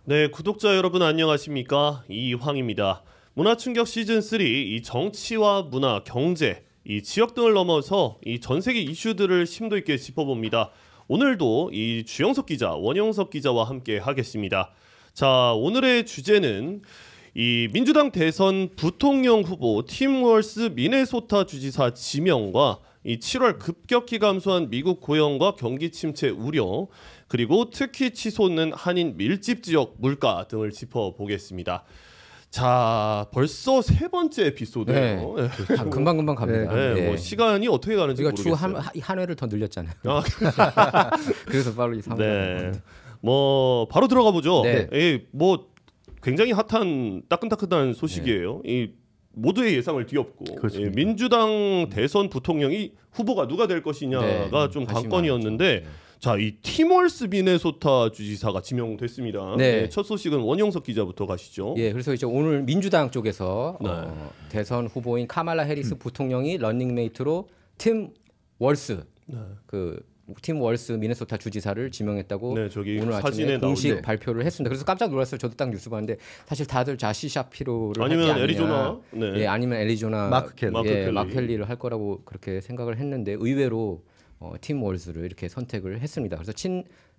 네, 구독자 여러분 안녕하십니까? 이황입니다. 문화충격 시즌3 이 정치와 문화, 경제, 이 지역 등을 넘어서 이 전 세계 이슈들을 심도 있게 짚어봅니다. 오늘도 이 주영석 기자, 원영석 기자와 함께 하겠습니다. 자, 오늘의 주제는 이 민주당 대선 부통령 후보 팀 월스 미네소타 주지사 지명과 이 7월 급격히 감소한 미국 고용과 경기 침체 우려, 그리고 특히 치솟는 한인 밀집 지역 물가 등을 짚어보겠습니다. 자, 벌써 세 번째 에피소드예요. 네. 금방금방 갑니다. 네, 뭐 시간이 어떻게 가는지 모르겠어요. 우리가 주 한 회를 더 늘렸잖아요. 그래서 빨리 상황. 네, 뭐 바로 들어가 보죠. 네. 뭐 굉장히 핫한 따끈따끈한 소식이에요. 이 모두의 예상을 뒤엎고 민주당 대선 부통령이 후보가 누가 될 것이냐가 좀 관건이었는데, 자, 이 팀 월스 미네소타 주지사가 지명됐습니다. 네. 첫 소식은 원영석 기자부터 가시죠. 예, 그래서 이제 오늘 민주당 쪽에서 대선 후보인 카말라 해리스 부통령이 런닝메이트로 팀 월스 팀 월스 미네소타 주지사를 지명했다고 오늘 아침에 공식 발표를 했습니다. 그래서 깜짝 놀랐어요. 저도 딱 뉴스 봤는데 사실 다들 자시 샤피로를 아니면 애리조나, 예, 아니면 애리조나 마크 켈리를 할 거라고 그렇게 생각을 했는데 의외로 팀 월스를 이렇게 선택을 했습니다. 그래서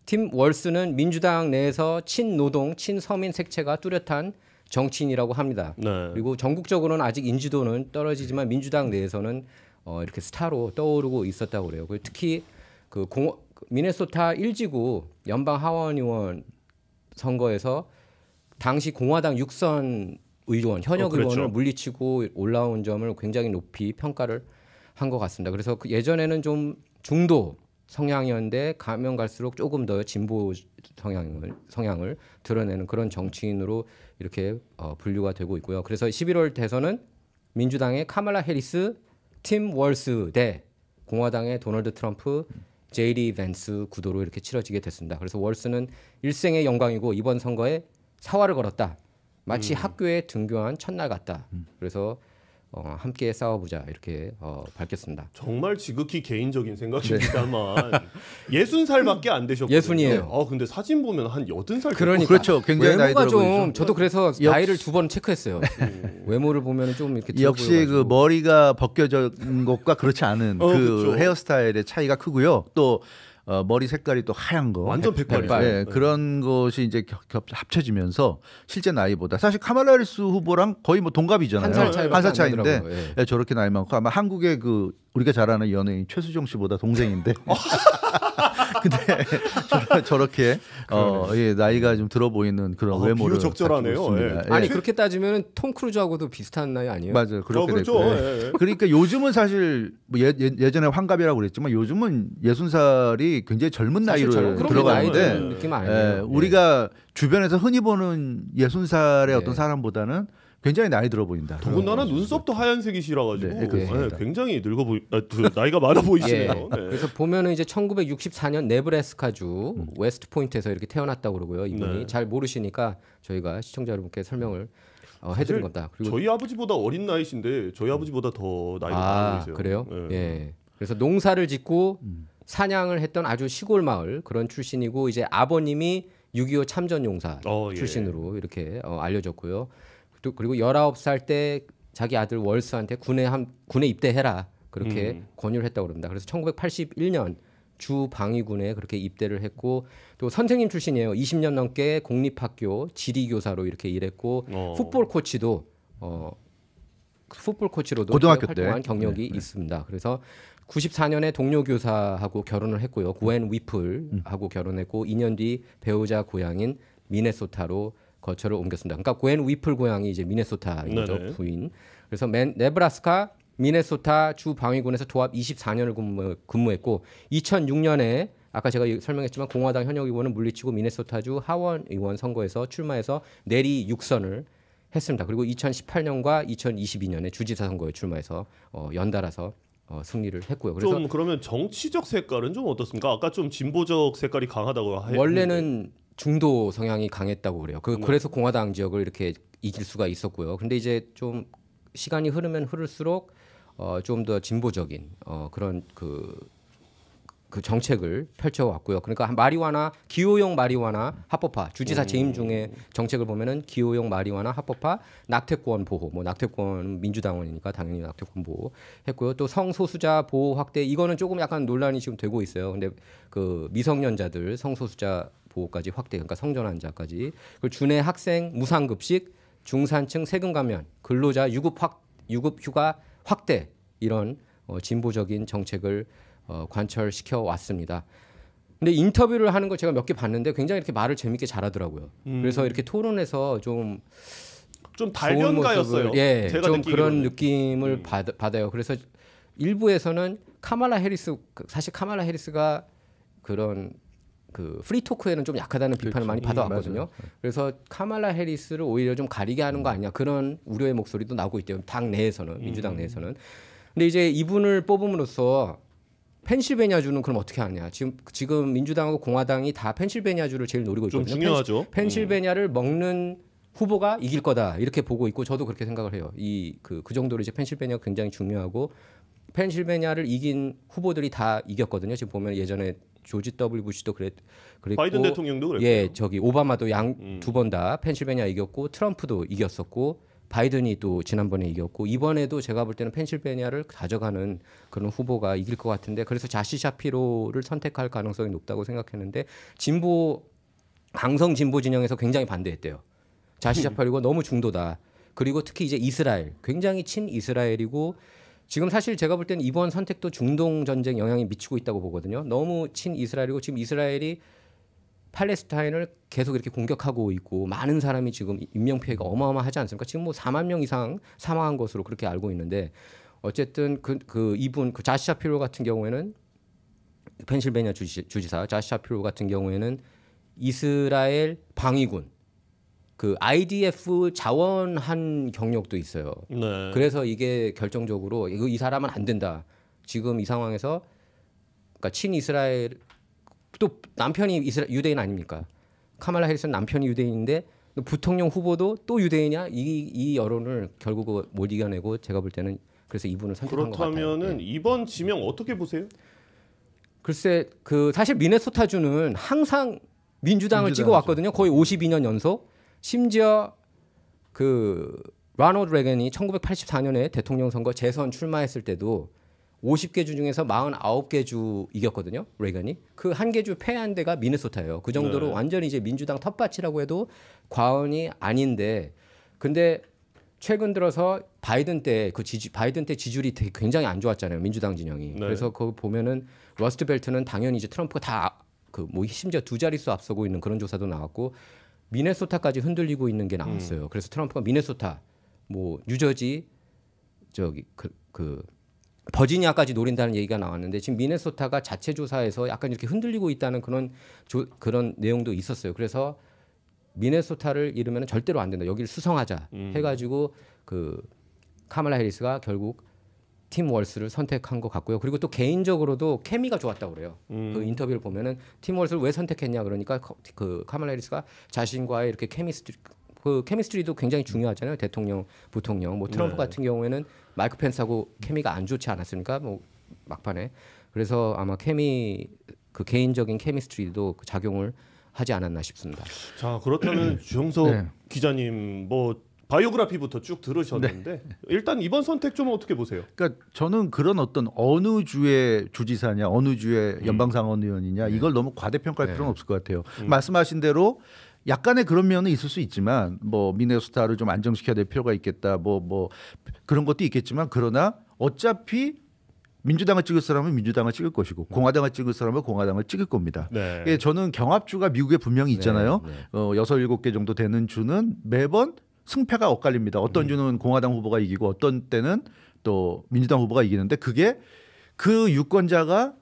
팀 월스는 민주당 내에서 친노동, 친서민 색채가 뚜렷한 정치인이라고 합니다. 그리고 전국적으로는 아직 인지도는 떨어지지만 민주당 내에서는 이렇게 스타로 떠오르고 있었다고 그래요. 특히 미네소타 1지구 연방 하원 의원 선거에서 당시 공화당 6선 의원, 현역 의원을 물리치고 올라온 점을 굉장히 높이 평가를 한 것 같습니다. 그래서 예전에는 좀 중도 성향이었는데 가면 갈수록 조금 더 진보 성향을 드러내는 그런 정치인으로 이렇게 분류가 되고 있고요. 그래서 11월 대선은 민주당의 카말라 해리스, 팀 월스 대 공화당의 도널드 트럼프, 제이디 밴스 구도로 이렇게 치러지게 됐습니다. 그래서 월스는 일생의 영광이고 이번 선거에 사활을 걸었다. 마치 학교에 등교한 첫날 같다. 그래서 함께 싸워보자 이렇게 밝혔습니다. 정말 지극히 개인적인 생각입니다만 60살밖에 안 되셨거든요. 60이에요. 근데 사진 보면 한 80살. 그러니까. 그렇죠. 굉장히 나이 들어 보이죠. 저도 그래서 나이를 2번 체크했어요. 외모를 보면 좀 이렇게 역시 그 머리가 벗겨진 것과 그렇지 않은 그 헤어스타일의 차이가 크고요. 또 머리 색깔이 또 하얀 거, 완전 백발. 네, 그런 것이 이제 합쳐지면서 실제 나이보다 사실 카말라 해리스 후보랑 거의 뭐 동갑이잖아요. 한 살 차이인데 네, 저렇게 나이 많고 아마 한국의 그 우리가 잘 아는 연예인 최수종 씨보다 동생인데. 근데 저렇게 나이가 좀 들어 보이는 그런 외모를 적절하네요. 아니 그렇게 따지면 톰 크루즈하고도 비슷한 나이 아니에요? 맞아요. 그렇게 그렇죠. 됐고. 그러니까 요즘은 사실 뭐 예전에 환갑이라고 그랬지만 요즘은 60살이 굉장히 젊은 나이로 들어가는데 느낌 아니에요. 우리가 주변에서 흔히 보는 60살의 어떤 사람보다는 굉장히 나이 들어 보인다. 더군다나 눈썹도 하얀색이시라 가지고 굉장히 나이가 많아 보이시네요. 그래서 보면은 이제 1964년 네브래스카주 웨스트 포인트에서 이렇게 태어났다고 그러고요. 이분이 잘 모르시니까 저희가 시청자 여러분께 설명을 해드린 겁니다. 그리고 저희 아버지보다 어린 나이신데 저희 아버지보다 더 나이가 많아 보이세요. 그래요? 예. 그래서 농사를 짓고 사냥을 했던 아주 시골 마을 그런 출신이고 이제 아버님이 6.25 참전용사 출신으로 이렇게 알려졌고요. 그리고 19살 때 자기 아들 월스한테 군에 입대해라 그렇게 권유를 했다고 그럽니다. 그래서 1981년 주 방위군에 그렇게 입대를 했고 또 선생님 출신이에요. 20년 넘게 공립학교 지리교사로 이렇게 일했고 풋볼 코치로도 고등학교 활동한 경력이 있습니다. 그래서 94년에 동료 교사하고 결혼을 했고요. 고앤 위플하고 결혼했고 2년 뒤 배우자 고향인 미네소타로 거처를 옮겼습니다. 그러니까 고앤 위플 고향이 이제 미네소타인 거죠. 부인. 그래서 네브라스카 미네소타 주 방위군에서 도합 24년을 근무했고 2006년에 아까 제가 설명했지만 공화당 현역 의원을 물리치고 미네소타주 하원 의원 선거에서 출마해서 내리 6선을 했습니다. 그리고 2018년과 2022년에 주지사 선거에 출마해서 연달아서 승리를 했고요. 그래서 좀 그러면 정치적 색깔은 좀 어떻습니까? 아까 좀 진보적 색깔이 강하다고 원래는 중도 성향이 강했다고 그래요. 그래서 공화당 지역을 이렇게 이길 수가 있었고요. 근데 이제 좀 시간이 흐르면 흐를수록 좀 더 진보적인 그런 그 정책을 펼쳐왔고요. 그러니까 마리화나 기호용 마리화나 합법화 주지사 재임 중에 정책을 보면은 기호용 마리화나 합법화, 낙태권 보호, 뭐 낙태권 민주당원이니까 당연히 낙태권 보호했고요. 또 성소수자 보호 확대 이거는 조금 약간 논란이 지금 되고 있어요. 근데 그 미성년자들 성소수자 보호까지 확대, 그러니까 성전환자까지, 그리고 준해 학생 무상급식, 중산층 세금 감면, 근로자 유급 휴가 확대 이런 진보적인 정책을 관철시켜 왔습니다. 근데 인터뷰를 하는 거 제가 몇 개 봤는데 굉장히 이렇게 말을 재밌게 잘하더라고요. 그래서 이렇게 토론에서 좀 달변가였어요. 예, 제가 좀 느끼기로는. 그런 느낌을 받아요. 그래서 일부에서는 카말라 해리스, 사실 카말라 해리스가 그런 그 프리토크에는 좀 약하다는 비판을 많이 받아왔거든요. 맞아요. 그래서 카말라 해리스를 오히려 좀 가리게 하는 거 아니냐, 그런 우려의 목소리도 나오고 있대요. 당 내에서는, 민주당 내에서는. 근데 이제 이분을 뽑음으로써 펜실베니아주는 그럼 어떻게 하느냐? 지금 민주당하고 공화당이 다 펜실베니아주를 제일 노리고 좀 있거든요. 중요하죠. 펜실베니아를 먹는 후보가 이길 거다 이렇게 보고 있고, 저도 그렇게 생각을 해요. 그 정도로 이제 펜실베니아가 굉장히 중요하고, 펜실베니아를 이긴 후보들이 다 이겼거든요. 지금 보면 예전에 조지 W 부시도 그랬고, 바이든 대통령도 그랬고요. 예, 저기 오바마도 두 번 다 펜실베니아 이겼고, 트럼프도 이겼었고, 바이든이 또 지난번에 이겼고, 이번에도 제가 볼 때는 펜실베니아를 가져가는 그런 후보가 이길 것 같은데, 그래서 자시 샤피로를 선택할 가능성이 높다고 생각했는데, 강성 진보 진영에서 굉장히 반대했대요. 자시 샤피로가 너무 중도다. 그리고 특히 이제 이스라엘, 굉장히 친 이스라엘이고, 지금 사실 제가 볼 때는 이번 선택도 중동 전쟁 영향이 미치고 있다고 보거든요. 너무 친 이스라엘이고, 지금 이스라엘이 팔레스타인을 계속 이렇게 공격하고 있고, 많은 사람이 지금 인명 피해가 어마어마하지 않습니까? 지금 뭐 4만 명 이상 사망한 것으로 그렇게 알고 있는데, 어쨌든 이분 자시 샤피로 같은 경우에는, 펜실베니아 주지사 자시 샤피로 같은 경우에는 이스라엘 방위군 그 IDF 자원한 경력도 있어요. 네. 그래서 이게 결정적으로 이 사람은 안 된다. 지금 이 상황에서, 그러니까 친이스라엘, 또 남편이 유대인 아닙니까? 카말라 해리스는 남편이 유대인인데 부통령 후보도 또 유대인이야? 이 여론을 결국 못 이겨내고, 제가 볼 때는 그래서 이분을 선택한 것 같아요. 그렇다면은 예. 이번 지명 어떻게 보세요? 글쎄, 사실 미네소타주는 항상 민주당을 찍어왔거든요. 거의 52년 연속. 심지어 라널드 레건이 1984년에 대통령 선거 재선 출마했을 때도 50개 주 중에서 49개 주 이겼거든요. 레건이. 그 한 개 주 패한 데가 미네소타예요. 그 정도로 네. 완전히 이제 민주당 텃밭이라고 해도 과언이 아닌데, 근데 최근 들어서 바이든 때 지지율이 되게 굉장히 안 좋았잖아요. 민주당 진영이. 네. 그래서 그거 보면은 러스트 벨트는 당연히 이제 트럼프가 다 심지어 2자릿수 앞서고 있는 그런 조사도 나왔고, 미네소타까지 흔들리고 있는 게 나왔어요. 그래서 트럼프가 미네소타, 뭐 뉴저지, 버지니아까지 노린다는 얘기가 나왔는데, 지금 미네소타가 자체 조사에서 약간 이렇게 흔들리고 있다는 그런 내용도 있었어요. 그래서 미네소타를 잃으면 절대로 안 된다. 여기를 수성하자 해가지고 카말라 해리스가 결국 팀 월스를 선택한 것 같고요. 그리고 또 개인적으로도 케미가 좋았다고 그래요. 그 인터뷰를 보면은 팀 월스를 왜 선택했냐 그러니까 카말라 해리스가 자신과의 이렇게 케미스트리도 굉장히 중요하잖아요. 대통령, 부통령. 뭐 트럼프 네. 같은 경우에는 마이크 펜스하고 케미가 안 좋지 않았습니까? 뭐 막판에. 그래서 아마 개인적인 케미스트리도 작용을 하지 않았나 싶습니다. 자, 그렇다면 주영석 네. 기자님 뭐 바이오그래피부터 쭉 들으셨는데 일단 이번 선택 좀 어떻게 보세요? 그러니까 저는 그런 어떤 어느 주의 주지사냐, 어느 주의 연방상원의원이냐 이걸 너무 과대평가할 네. 필요는 없을 것 같아요. 말씀하신 대로 약간의 그런 면은 있을 수 있지만, 뭐 미네소타를 좀 안정시켜야 될 필요가 있겠다, 뭐 그런 것도 있겠지만, 그러나 어차피 민주당을 찍을 사람은 민주당을 찍을 것이고, 공화당을 찍을 사람은 공화당을 찍을 겁니다. 네. 예, 저는 경합주가 미국에 분명히 있잖아요. 네. 6-7개 정도 되는 주는 매번 승패가 엇갈립니다. 어떤 주는 공화당 후보가 이기고 어떤 때는 또 민주당 후보가 이기는데, 그게 그 유권자가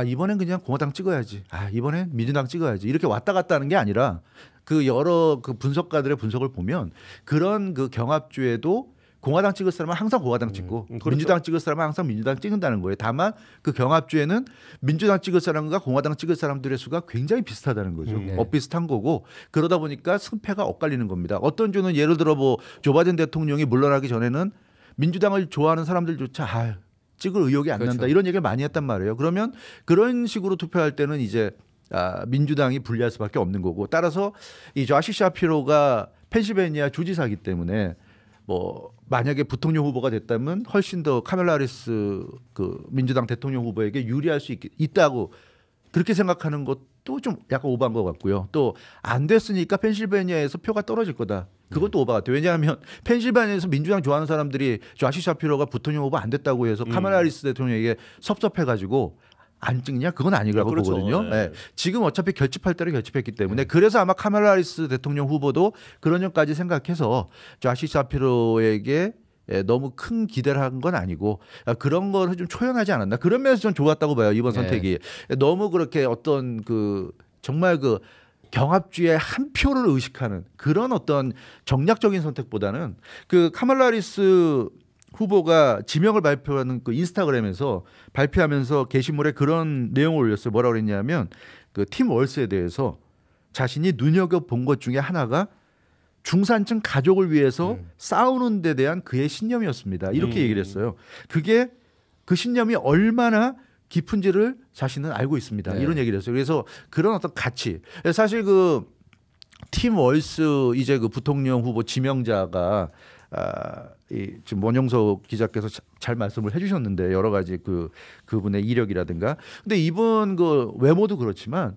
이번엔 그냥 공화당 찍어야지, 이번엔 민주당 찍어야지, 이렇게 왔다 갔다 하는 게 아니라, 그 여러 분석가들의 분석을 보면 그런 경합주에도 공화당 찍을 사람은 항상 공화당 찍고 그렇죠. 민주당 찍을 사람은 항상 민주당 찍는다는 거예요. 다만 그 경합주에는 민주당 찍을 사람과 공화당 찍을 사람들의 수가 굉장히 비슷하다는 거죠. 비슷한 거고, 그러다 보니까 승패가 엇갈리는 겁니다. 어떤 주는 예를 들어 조 바이든 대통령이 물러나기 전에는 민주당을 좋아하는 사람들조차 찍을 의욕이 안 난다 이런 얘기를 많이 했단 말이에요. 그러면 그런 식으로 투표할 때는 이제 민주당이 불리할 수밖에 없는 거고 따라서 이 조시 샤피로가 펜실베니아 주지사이기 때문에 뭐 만약에 부통령 후보가 됐다면 훨씬 더 카멜라 해리스 그 민주당 대통령 후보에게 유리할 수 있다고 그렇게 생각하는 것도 좀 약간 오버한 것 같고요. 또 안 됐으니까 펜실베니아에서 표가 떨어질 거다. 그것도 오버 같아요. 왜냐하면 펜실베니아에서 민주당 좋아하는 사람들이 조시 샤피로가 부통령 후보 안 됐다고 해서 카멜라 해리스 대통령에게 섭섭해가지고 안 찍냐? 그건 아니라고 그렇죠. 보거든요. 네. 네. 지금 어차피 결집할 때를 결집했기 때문에 그래서 아마 카멜라 해리스 대통령 후보도 그런 점까지 생각해서 조시 샤피로에게 너무 큰 기대를 한 건 아니고 그런 거를 좀 초연하지 않았나. 그런 면에서 좀 좋았다고 봐요. 이번 선택이. 너무 그렇게 어떤 그 정말 그 경합주의 한 표를 의식하는 그런 어떤 정략적인 선택보다는 그 카멜라 해리스 후보가 지명을 발표하는 그 인스타그램에서 발표하면서 게시물에 그런 내용을 올렸어요. 뭐라고 그랬냐면 그 팀 월스에 대해서 자신이 눈여겨본 것 중에 하나가 중산층 가족을 위해서 싸우는 데 대한 그의 신념이었습니다. 이렇게 얘기를 했어요. 그게 그 신념이 얼마나 깊은지를 자신은 알고 있습니다. 네. 이런 얘기를 했어요. 그래서 그런 어떤 가치. 사실 그 팀 월스 이제 그 부통령 후보 지명자가 지금 원영석 기자께서 잘 말씀을 해주셨는데 여러 가지 그분의 이력이라든가. 근데 이분 그 외모도 그렇지만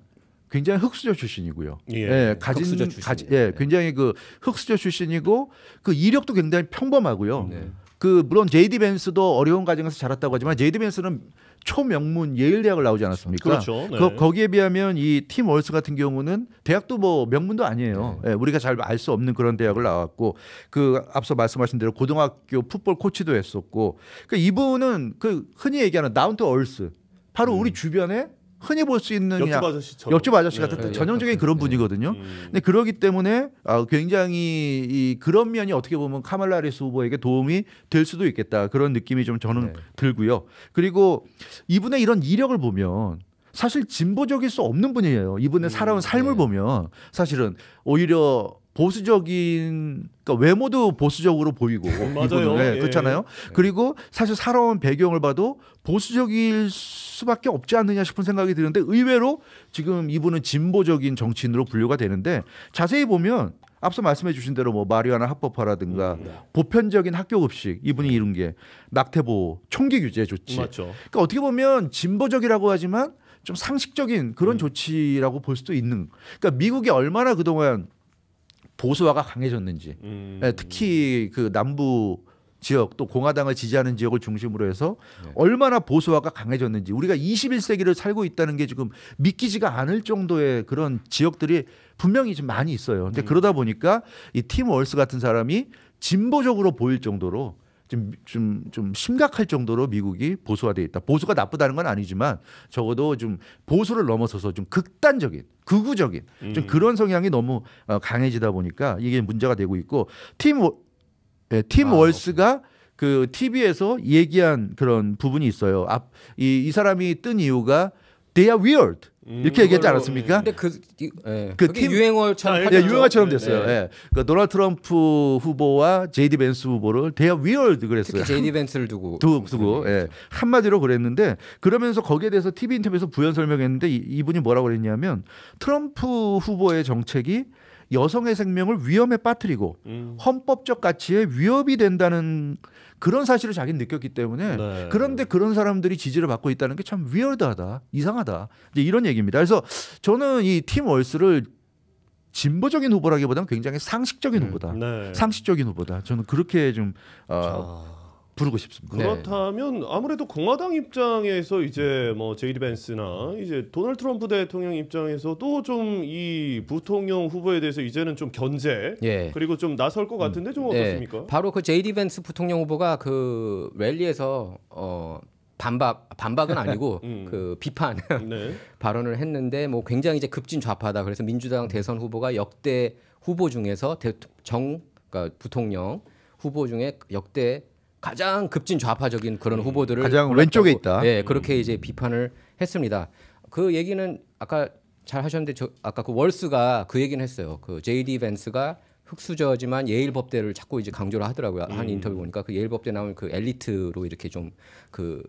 굉장히 흑수저 출신이고요. 예. 흑수저 출신. 굉장히 그 흑수저 출신이고 그 이력도 굉장히 평범하고요. 네. 그 물론 제이디 벤스도 어려운 과정에서 자랐다고 하지만 제이디 벤스는 초명문 예일 대학을 나오지 않았습니까? 그렇죠. 네. 거기에 비하면 이 팀 월스 같은 경우는 대학도 뭐 명문도 아니에요. 네. 우리가 잘 알 수 없는 그런 대학을 나왔고 그 앞서 말씀하신 대로 고등학교 풋볼 코치도 했었고 그 이분은 그 흔히 얘기하는 다운 투 얼스 바로 우리 주변에 흔히 볼 수 있는 옆집 그냥 아저씨처럼. 옆집 아저씨 네. 같은 전형적인 그런 분이거든요. 근데 그러기 때문에 굉장히 그런 면이 어떻게 보면 카멜라 해리스 후보에게 도움이 될 수도 있겠다. 그런 느낌이 좀 저는 들고요. 그리고 이분의 이런 이력을 보면 사실 진보적일 수 없는 분이에요. 이분의 살아온 삶을 보면 사실은 오히려 보수적인 그러니까 외모도 보수적으로 보이고 맞아요. 네, 예. 그렇잖아요. 그리고 사실 살아온 배경을 봐도 보수적일 수밖에 없지 않느냐 싶은 생각이 드는데 의외로 지금 이분은 진보적인 정치인으로 분류가 되는데 자세히 보면 앞서 말씀해 주신 대로 뭐 마리화나 합법화라든가 보편적인 학교 급식 이분이 이룬 게 낙태보호 총기 규제 조치. 맞죠. 그러니까 어떻게 보면 진보적이라고 하지만 좀 상식적인 그런 조치라고 볼 수도 있는. 그러니까 미국이 얼마나 그동안 보수화가 강해졌는지 특히 그 남부 지역 또 공화당을 지지하는 지역을 중심으로 해서 얼마나 보수화가 강해졌는지 우리가 21세기를 살고 있다는 게 지금 믿기지가 않을 정도의 그런 지역들이 분명히 좀 많이 있어요. 근데 그러다 보니까 이 팀 월스 같은 사람이 진보적으로 보일 정도로 좀 심각할 정도로 미국이 보수화돼 있다. 보수가 나쁘다는 건 아니지만 적어도 좀 보수를 넘어서서 좀 극단적인, 극우적인 좀 그런 성향이 너무 강해지다 보니까 이게 문제가 되고 있고 팀 월스가 그 TV에서 얘기한 그런 부분이 있어요. 이 사람이 뜬 이유가 they are weird 이렇게 얘기했지 않았습니까? 근데 그 그게 팀- 유행어처럼 예, 유행어처럼 네, 됐어요. 네. 예. 그 도널드 트럼프 후보와 제이디 벤스 후보를 they are weird 그랬어요. 특히 제이디 벤스를 두고 두고 예. 한마디로 그랬는데 그러면서 거기에 대해서 TV 인터뷰에서 부연 설명했는데 이분이 뭐라고 그랬냐면 트럼프 후보의 정책이 여성의 생명을 위험에 빠뜨리고 헌법적 가치에 위협이 된다는 그런 사실을 자기는 느꼈기 때문에 네. 그런데 그런 사람들이 지지를 받고 있다는 게 참 위어드하다, 이상하다. 이제 이런 얘기입니다. 그래서 저는 이 팀 월스를 진보적인 후보라기보다는 굉장히 상식적인 후보다. 네. 상식적인 후보다. 저는 그렇게 좀 부르고 싶습니다. 네. 그렇다면 아무래도 공화당 입장에서 이제 뭐 제이디 벤스나 이제 도널드 트럼프 대통령 입장에서도 좀 이 부통령 후보에 대해서 이제는 좀 견제 그리고 좀 나설 것 같은데 좀 어떻습니까? 바로 그 제이디 벤스 부통령 후보가 그 랠리에서 반박은 아니고 그 비판 네. 발언을 했는데 뭐 굉장히 이제 급진 좌파다. 그래서 민주당 대선 후보가 역대 후보 중에서 그러니까 부통령 후보 중에 역대 가장 급진 좌파적인 그런 후보들을 가장 골랐다고, 왼쪽에 있다. 예, 그렇게 이제 비판을 했습니다. 그 얘기는 아까 잘 하셨는데 아까 그 월스가 그 얘기는 했어요. 그 제이디 벤스가 흑수저지만 예일 법대를 자꾸 이제 강조를 하더라고요. 한 인터뷰 보니까 그 예일 법대 나오는 그 엘리트로 이렇게 좀 그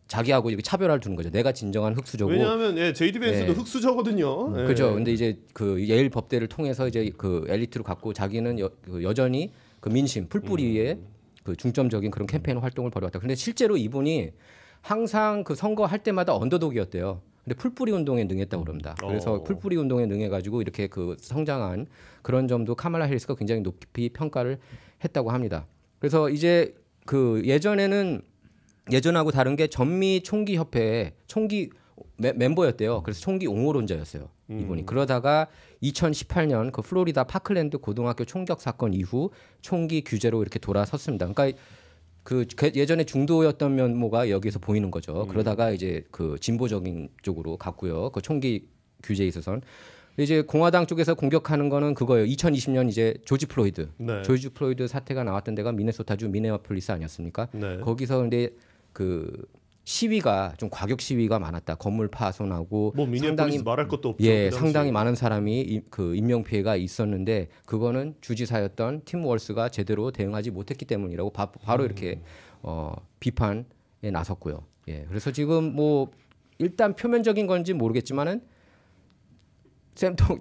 자기하고 이렇게 차별화를 두는 거죠. 내가 진정한 흑수저고. 왜냐하면 JD 벤스도 예. 흑수저거든요. 예. 그죠. 근데 이제 그 예일 법대를 통해서 이제 그 엘리트로 갖고 자기는 여전히 그 민심 풀뿌리의 그 중점적인 그런 캠페인 활동을 벌여왔다. 근데 실제로 이분이 항상 그 선거할 때마다 언더독이었대요. 근데 풀뿌리 운동에 능했다고 그럽니다. 그래서 풀뿌리 운동에 능해가지고 이렇게 그 성장한 그런 점도 카말라 해리스가 굉장히 높이 평가를 했다고 합니다. 그래서 이제 그 예전하고 다른 게 전미 총기 협회의 총기 멤버였대요. 그래서 총기 옹호론자였어요. 이분이. 그러다가 2018년 그 플로리다 파클랜드 고등학교 총격 사건 이후 총기 규제로 이렇게 돌아섰습니다. 그러니까 그 예전에 중도였던 면모가 여기서 보이는 거죠. 그러다가 이제 그 진보적인 쪽으로 갔고요. 그 총기 규제에 있어서는. 이제 공화당 쪽에서 공격하는 거는 그거예요. 2020년 이제 조지 플로이드. 네. 조지 플로이드 사태가 나왔던 데가 미네소타주 미네아폴리스 아니었습니까? 네. 거기서 근데 그 시위가 좀 과격 시위가 많았다. 건물 파손하고 뭐 미니애폴리스 말할 것도 없죠. 예, 그 당시에. 상당히 많은 사람이 그 인명 피해가 있었는데 그거는 주지사였던 팀 월스가 제대로 대응하지 못했기 때문이라고 바로 이렇게 비판에 나섰고요. 예, 그래서 지금 뭐 일단 표면적인 건지 모르겠지만은 샘통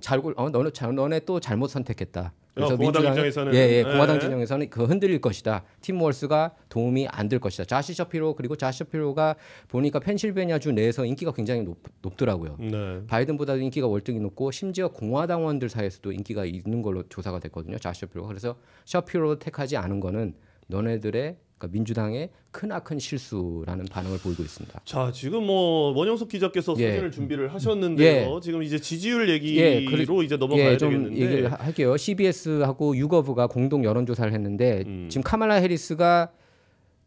너네 또 잘못 선택했다. 그래서 공화당 입장에서는 공화당 진영에서는 그 흔들릴 것이다. 팀 월스가 도움이 안 될 것이다. 자시 셔피로 그리고 자시 셔피로가 보니까 펜실베니아주 내에서 인기가 굉장히 높더라고요. 네. 바이든보다도 인기가 월등히 높고 심지어 공화당원들 사이에서도 인기가 있는 걸로 조사가 됐거든요. 자시 셔피로가. 그래서 셔피로를 택하지 않은 거는 너네들의 그러니까 민주당의 크나큰 실수라는 반응을 보이고 있습니다. 자, 지금 뭐 원영석 기자께서 예. 사진을 준비를 하셨는데요. 지금 이제 지지율 얘기로 이제 넘어가야 좀 되겠는데. 얘기를 할게요. CBS하고 유거브가 공동 여론조사를 했는데 지금 카말라 해리스가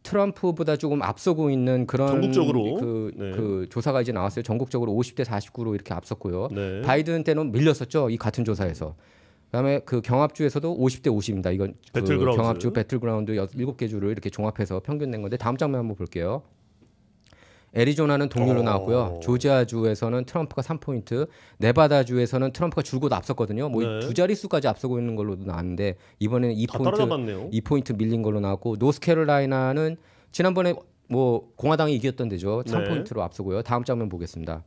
트럼프보다 조금 앞서고 있는 그런 전국적으로 그 조사가 이제 나왔어요. 전국적으로 50대 49로 이렇게 앞섰고요. 네. 바이든 때는 밀렸었죠. 이 같은 조사에서. 그다음에 그 경합주에서도 50대 50입니다. 이건 배틀그라운드. 그 경합주 배틀그라운드 7개 주를 이렇게 종합해서 평균 낸 건데 다음 장면 한번 볼게요. 애리조나는 동률로 나왔고요. 조지아주에서는 트럼프가 3포인트, 네바다주에서는 트럼프가 줄곧 앞섰거든요. 뭐 네. 두 자릿수까지 앞서고 있는 걸로도 나왔는데 이번에는 다 따라잡았네요. 2포인트 밀린 걸로 나왔고 노스캐롤라이나는 지난번에 뭐 공화당이 이겼던 데죠. 3포인트로 앞서고요. 다음 장면 보겠습니다.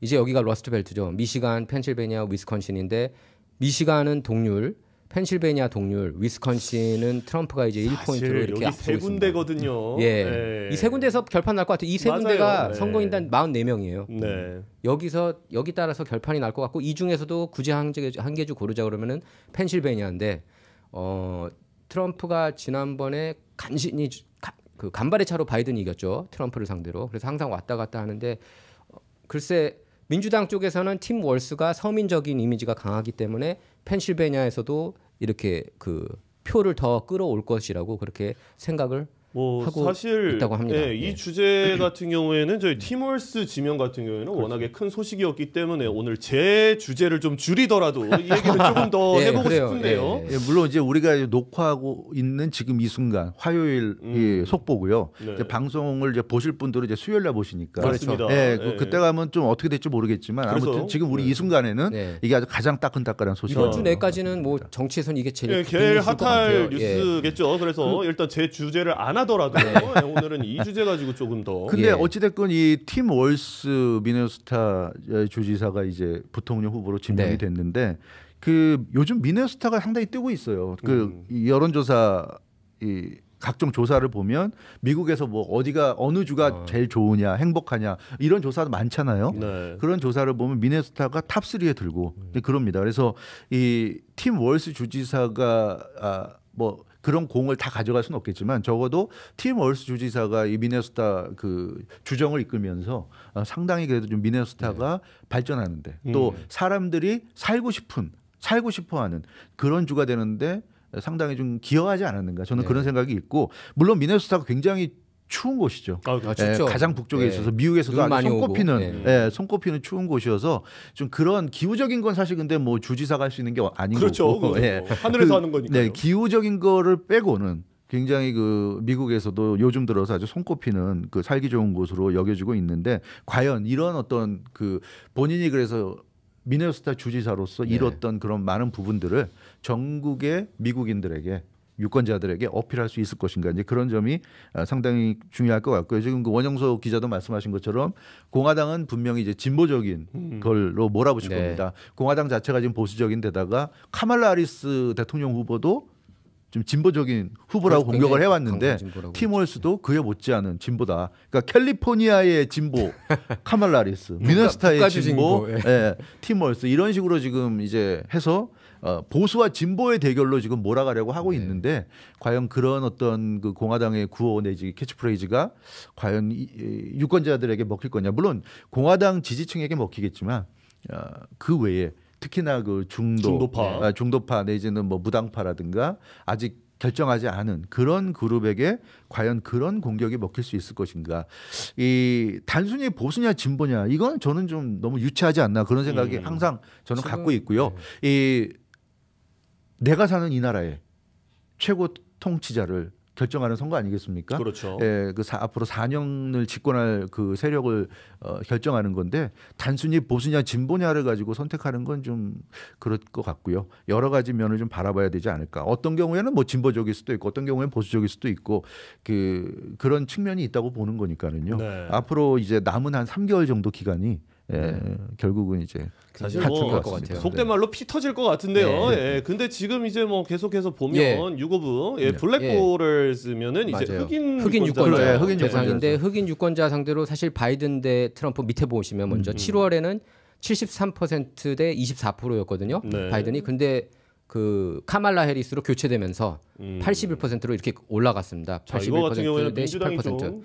이제 여기가 러스트벨트죠. 미시간, 펜실베니아, 위스콘신인데 미시간은 동률, 펜실베니아 동률, 위스콘신은 트럼프가 이제 1포인트로 이렇게 여기 앞서고 세 있습니다. 군데거든요. 예. 이 세 군데에서 결판 날 것 같아요. 이 세 맞아요. 군데가 네. 선거인단 44명이에요. 네. 여기 따라서 결판이 날 것 같고 이 중에서도 굳이 한 개 주 고르자 그러면은 펜실베니아인데 트럼프가 지난번에 간신히 그 간발의 차로 바이든이 이겼죠. 트럼프를 상대로. 그래서 항상 왔다 갔다 하는데 글쎄 민주당 쪽에서는 팀 월스가 서민적인 이미지가 강하기 때문에 펜실베니아에서도 이렇게 그 표를 더 끌어올 것이라고 그렇게 생각을 뭐 하고 사실 있다고 합니다. 예, 이 주제 같은 경우에는 저희 팀월스 지명 같은 경우에는 워낙에 큰 소식이었기 때문에 오늘 제 주제를 좀 줄이더라도 이 얘기를 조금 더 해보고 그래요. 싶은데요. 예, 물론 이제 우리가 녹화하고 있는 지금 이 순간 화요일 이 속보고요. 네. 이제 방송을 이제 보실 분들은 이제 수요일 날 보시니까. 그렇습니다. 예, 예. 그때 가면 좀 어떻게 될지 모르겠지만 그래서, 아무튼 지금 우리 이 순간에는 네. 이게 아주 가장 따끈따끈한 소식이에요. 이번 주 내까지는 뭐 정치에선 이게 제일 예, 큰 제일 뉴스일 것 핫할 같아요. 뉴스겠죠. 그래서 일단 제 주제를 안 하더라도 오늘은 이 주제 가지고 조금 더. 근데 예. 어찌됐건 이 팀 월스 미네소타 주지사가 이제 부통령 후보로 지명이 네. 됐는데 그 요즘 미네소타가 상당히 뜨고 있어요. 이 여론조사 이 각종 조사를 보면 미국에서 뭐 어디가 어느 주가 제일 좋으냐 행복하냐 이런 조사도 많잖아요. 네. 그런 조사를 보면 미네소타가 탑 3에 들고 그럽니다. 그래서 이 팀 월스 주지사가 뭐 그런 공을 다 가져갈 수는 없겠지만 적어도 팀 월스 주지사가 이 미네소타 그 주정을 이끌면서 상당히 그래도 좀 미네소타가 발전하는데 또 사람들이 살고 싶어하는 그런 주가 되는데 상당히 좀 기여하지 않았는가 저는 그런 생각이 있고 물론 미네소타가 굉장히 추운 곳이죠. 춥죠. 가장 북쪽에 예. 있어서 미국에서도 눈 아주 많이 손꼽히는 손꼽히는 추운 곳이어서 좀 그런 기후적인 건 사실 근데 뭐 주지사가 할 수 있는 게 아닌 그렇죠. 거고 하늘에서 하는 거니까요. 네, 기후적인 거를 빼고는 굉장히 그 미국에서도 요즘 들어서 아주 손꼽히는 그 살기 좋은 곳으로 여겨지고 있는데 과연 이런 어떤 그 본인이 그래서 미네소타 주지사로서 네. 이뤘던 그런 많은 부분들을 전국의 미국인들에게 유권자들에게 어필할 수 있을 것인가 이제 그런 점이 상당히 중요할 것 같고요. 지금 그 원영서 기자도 말씀하신 것처럼 공화당은 분명히 이제 진보적인 걸로 몰아붙일 네. 겁니다. 공화당 자체가 지금 보수적인 데다가 카말라 하리스 대통령 후보도 좀 진보적인 후보라고 공격을 해왔는데 팀 월스도 그에 못지않은 진보다. 그러니까 캘리포니아의 진보 카말라 하리스, 미네소타의 진보 예, 팀 월스 이런 식으로 지금 이제 해서 보수와 진보의 대결로 지금 몰아가려고 하고 있는데 과연 그런 어떤 그 공화당의 구호 내지 캐치프레이즈가 과연 유권자들에게 먹힐 거냐. 물론 공화당 지지층에게 먹히겠지만 그 외에 특히나 그 중도파 내지는 뭐 무당파라든가 아직 결정하지 않은 그런 그룹에게 과연 그런 공격이 먹힐 수 있을 것인가. 이 단순히 보수냐 진보냐 이건 저는 좀 너무 유치하지 않나 그런 생각이 항상 저는 갖고 있고요. 이 내가 사는 이 나라의 최고 통치자를 결정하는 선거 아니겠습니까? 그렇죠. 예, 그 앞으로 4년을 집권할 그 세력을 결정하는 건데 단순히 보수냐 진보냐를 가지고 선택하는 건 좀 그럴 것 같고요. 여러 가지 면을 좀 바라봐야 되지 않을까. 어떤 경우에는 뭐 진보적일 수도 있고 어떤 경우에는 보수적일 수도 있고 그런 측면이 있다고 보는 거니까는요. 네. 앞으로 이제 남은 한 3개월 정도 기간이 결국은 이제 사실 갖출 뭐 것 같습니다. 속된 말로 피 터질 것 같은데요. 네. 예. 근데 지금 이제 뭐 계속해서 보면 예. 유고브 블랙볼을 쓰면은 이제 맞아요. 흑인 흑인 유권자 유권자 흑인 대상인데 흑인 유권자 상대로 사실 바이든 대 트럼프 밑에 보시면 먼저 7월에는 73%대 24%였거든요. 네. 바이든이. 근데 그 카말라 해리스로 교체되면서 81%로 이렇게 올라갔습니다. 자, 이거 같은 경우에는 81%대 민주당이 18%. 좀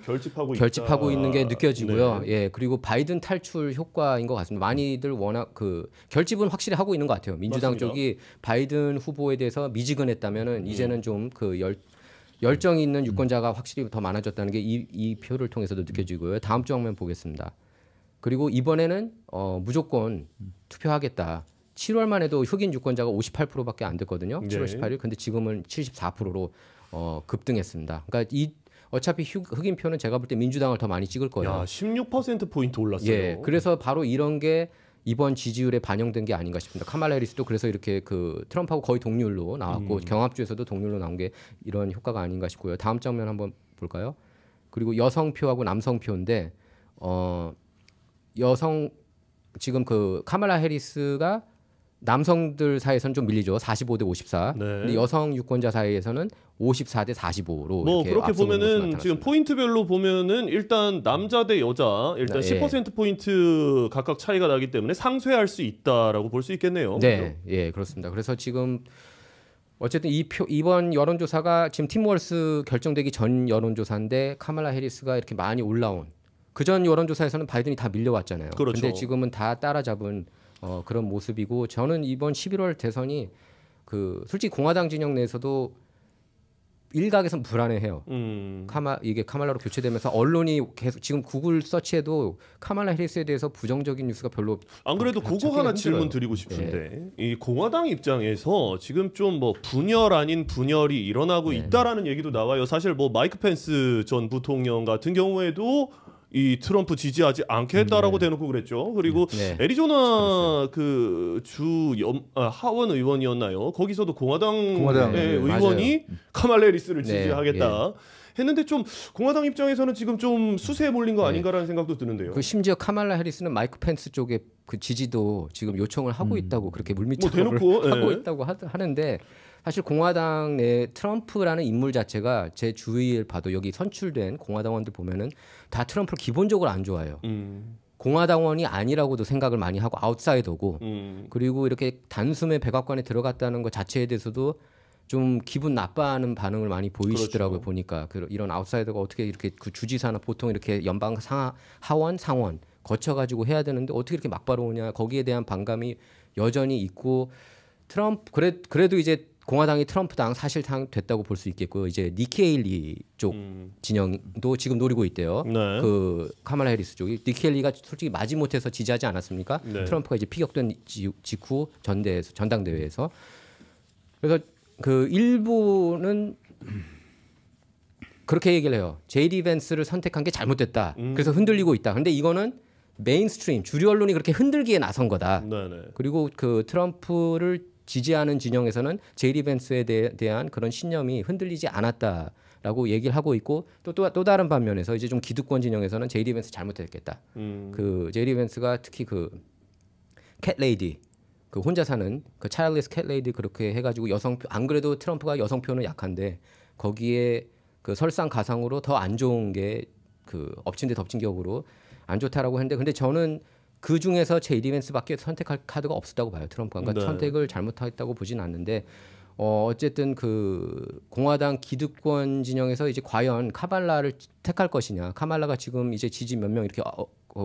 결집하고 있는 게 느껴지고요. 네. 예, 그리고 바이든 탈출 효과인 것 같습니다. 많이들 워낙 그 결집은 확실히 하고 있는 것 같아요. 민주당 맞습니다. 쪽이 바이든 후보에 대해서 미지근했다면은 이제는 좀 그 열정이 있는 유권자가 확실히 더 많아졌다는 게 이 표를 통해서도 느껴지고요. 다음 주 장면 보겠습니다. 그리고 이번에는 무조건 투표하겠다. 7월만 해도 흑인 유권자가 58%밖에 안 됐거든요. 7월 18일. 근데 지금은 74%로 급등했습니다. 그러니까 어차피 흑인 표는 제가 볼 때 민주당을 더 많이 찍을 거예요. 야, 16% 포인트 올랐어요. 예. 그래서 바로 이런 게 이번 지지율에 반영된 게 아닌가 싶습니다. 카말라 해리스도 그래서 이렇게 그 트럼프하고 거의 동률로 나왔고 경합주에서도 동률로 나온 게 이런 효과가 아닌가 싶고요. 다음 장면 한번 볼까요? 그리고 여성표하고 남성표인데 여성 지금 그 카말라 해리스가 남성들 사이에서는 좀 밀리죠. 45대 54. 네. 근데 여성 유권자 사이에서는 54대 45로 뭐 이렇게 그렇게 앞서고 있는 보면은 모습이 지금 나타났습니다. 포인트별로 보면은 일단 남자 대 여자 일단 네. 10% 포인트 각각 차이가 나기 때문에 상쇄할 수 있다라고 볼 수 있겠네요. 네, 예, 그렇습니다. 그래서 지금 어쨌든 이번 여론조사가 지금 팀 월스 결정되기 전 여론조사인데 카말라 해리스가 이렇게 많이 올라온 그전 여론조사에서는 바이든이 다 밀려왔잖아요. 그렇죠. 근데 지금은 다 따라잡은 그런 모습이고 저는 이번 11월 대선이 그 솔직히 공화당 진영 내에서도 일각에선 불안해해요. 이게 카말라로 교체되면서 언론이 계속 지금 구글 서치에도 카말라 해리스에 대해서 부정적인 뉴스가 별로 안 그래도 그거 하나 질문 드리고 싶은데 이 공화당 입장에서 지금 좀 뭐 분열 아닌 분열이 일어나고 있다라는 얘기도 나와요. 사실 뭐 마이크 펜스 전 부통령 같은 경우에도 이 트럼프 지지하지 않겠다라고 대놓고 그랬죠. 그리고 애리조나 그 하원 의원이었나요? 거기서도 공화당의 의원이 카말라 해리스를 지지하겠다 했는데 좀 공화당 입장에서는 지금 좀 수세에 몰린 거 아닌가라는 생각도 드는데요. 그 심지어 카말라 해리스는 마이크 펜스 쪽에 그 지지도 지금 요청을 하고 있다고 그렇게 물밑작업을 하고 있다고 하는데 사실 공화당 내 트럼프라는 인물 자체가 제 주위를 봐도 여기 선출된 공화당원들 보면은 다 트럼프를 기본적으로 안 좋아해요. 공화당원이 아니라고도 생각을 많이 하고 아웃사이더고 그리고 이렇게 단숨에 백악관에 들어갔다는 것 자체에 대해서도 좀 기분 나빠하는 반응을 많이 보이시더라고요. 보니까 이런 아웃사이더가 어떻게 이렇게 그 주지사나 보통 이렇게 연방 하원 상원 거쳐가지고 해야 되는데 어떻게 이렇게 막바로 오냐 거기에 대한 반감이 여전히 있고 트럼프 그래도 이제 공화당이 트럼프당 사실상 됐다고 볼 수 있겠고요. 이제 니키 헤일리 쪽 진영도 지금 노리고 있대요. 그 카말라 해리스 쪽이 니키 헤일리가 솔직히 마지못해서 지지하지 않았습니까? 트럼프가 이제 피격된 직후 전당대회에서 그래서 그 일부는 그렇게 얘기를 해요. 제이디 벤스를 선택한 게 잘못됐다. 그래서 흔들리고 있다. 근데 이거는 메인스트림 주류 언론이 그렇게 흔들기에 나선 거다. 네네. 그리고 그 트럼프를 지지하는 진영에서는 제이디 벤스에 대한 그런 신념이 흔들리지 않았다라고 얘기를 하고 있고 또 다른 반면에서 이제 좀 기득권 진영에서는 제이디 벤스 잘못했겠다. 그 제이디 벤스가 특히 그 캣 레이디 그 혼자 사는 그 차일리스 캣 레이디 그렇게 해가지고 여성표 안 그래도 트럼프가 여성표는 약한데 거기에 그 설상가상으로 더 안 좋은 게 그 엎친 데 덮친 격으로 안 좋다라고 했는데 근데 저는 그 중에서 제이디 벤스밖에 선택할 카드가 없었다고 봐요. 트럼프가 그러니까 네. 선택을 잘못했다고 보진 않는데 어쨌든 그 공화당 기득권 진영에서 이제 과연 카말라를 택할 것이냐. 카말라가 지금 이제 지지 몇 명 이렇게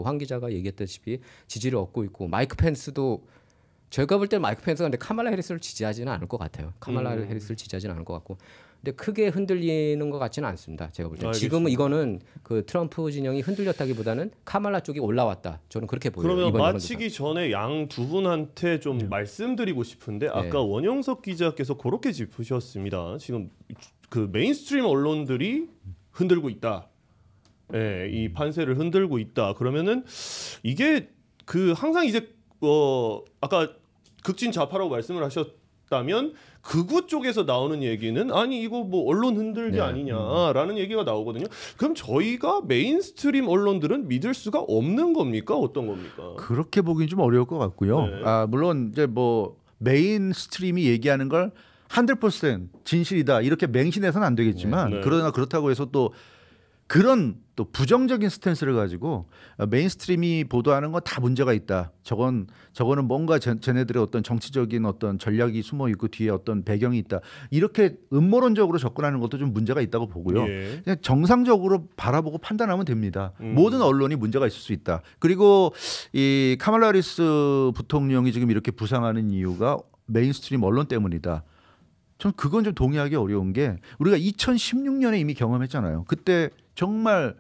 황 기자가 얘기했다시피 지지를 얻고 있고 마이크 펜스도 제가 볼 때 마이크 펜스가 근데 카말라 해리스를 지지하지는 않을 것 같아요. 카말라 해리스를 지지하지는 않을 것 같고. 근데 크게 흔들리는 것 같지는 않습니다. 제가 볼 때 지금은 이거는 그 트럼프 진영이 흔들렸다기보다는 카말라 쪽이 올라왔다. 저는 그렇게 보여요. 그러면 마치기 전에 양 두 분한테 좀 말씀드리고 싶은데 아까 원영석 기자께서 그렇게 짚으셨습니다. 지금 그 메인스트림 언론들이 흔들고 있다. 예, 이 판세를 흔들고 있다. 그러면은 이게 그 항상 이제 아까 극진 좌파라고 말씀을 하셨다면 극우 쪽에서 나오는 얘기는 아니 이거 뭐 언론 흔들기 아니냐라는 얘기가 나오거든요. 그럼 저희가 메인스트림 언론들은 믿을 수가 없는 겁니까? 어떤 겁니까? 그렇게 보긴 좀 어려울 것 같고요. 네. 물론 이제 뭐 메인스트림이 얘기하는 걸 100% 진실이다 이렇게 맹신해서는 안 되겠지만 네. 그러나 그렇다고 해서 또 그런 또 부정적인 스탠스를 가지고 메인스트림이 보도하는 건 다 문제가 있다. 저거는 뭔가 쟤네들의 어떤 정치적인 어떤 전략이 숨어 있고 뒤에 어떤 배경이 있다. 이렇게 음모론적으로 접근하는 것도 좀 문제가 있다고 보고요. 예. 그냥 정상적으로 바라보고 판단하면 됩니다. 모든 언론이 문제가 있을 수 있다. 그리고 이 카말라 해리스 부통령이 지금 이렇게 부상하는 이유가 메인스트림 언론 때문이다. 전 그건 좀 동의하기 어려운 게 우리가 2016년에 이미 경험했잖아요. 그때 정말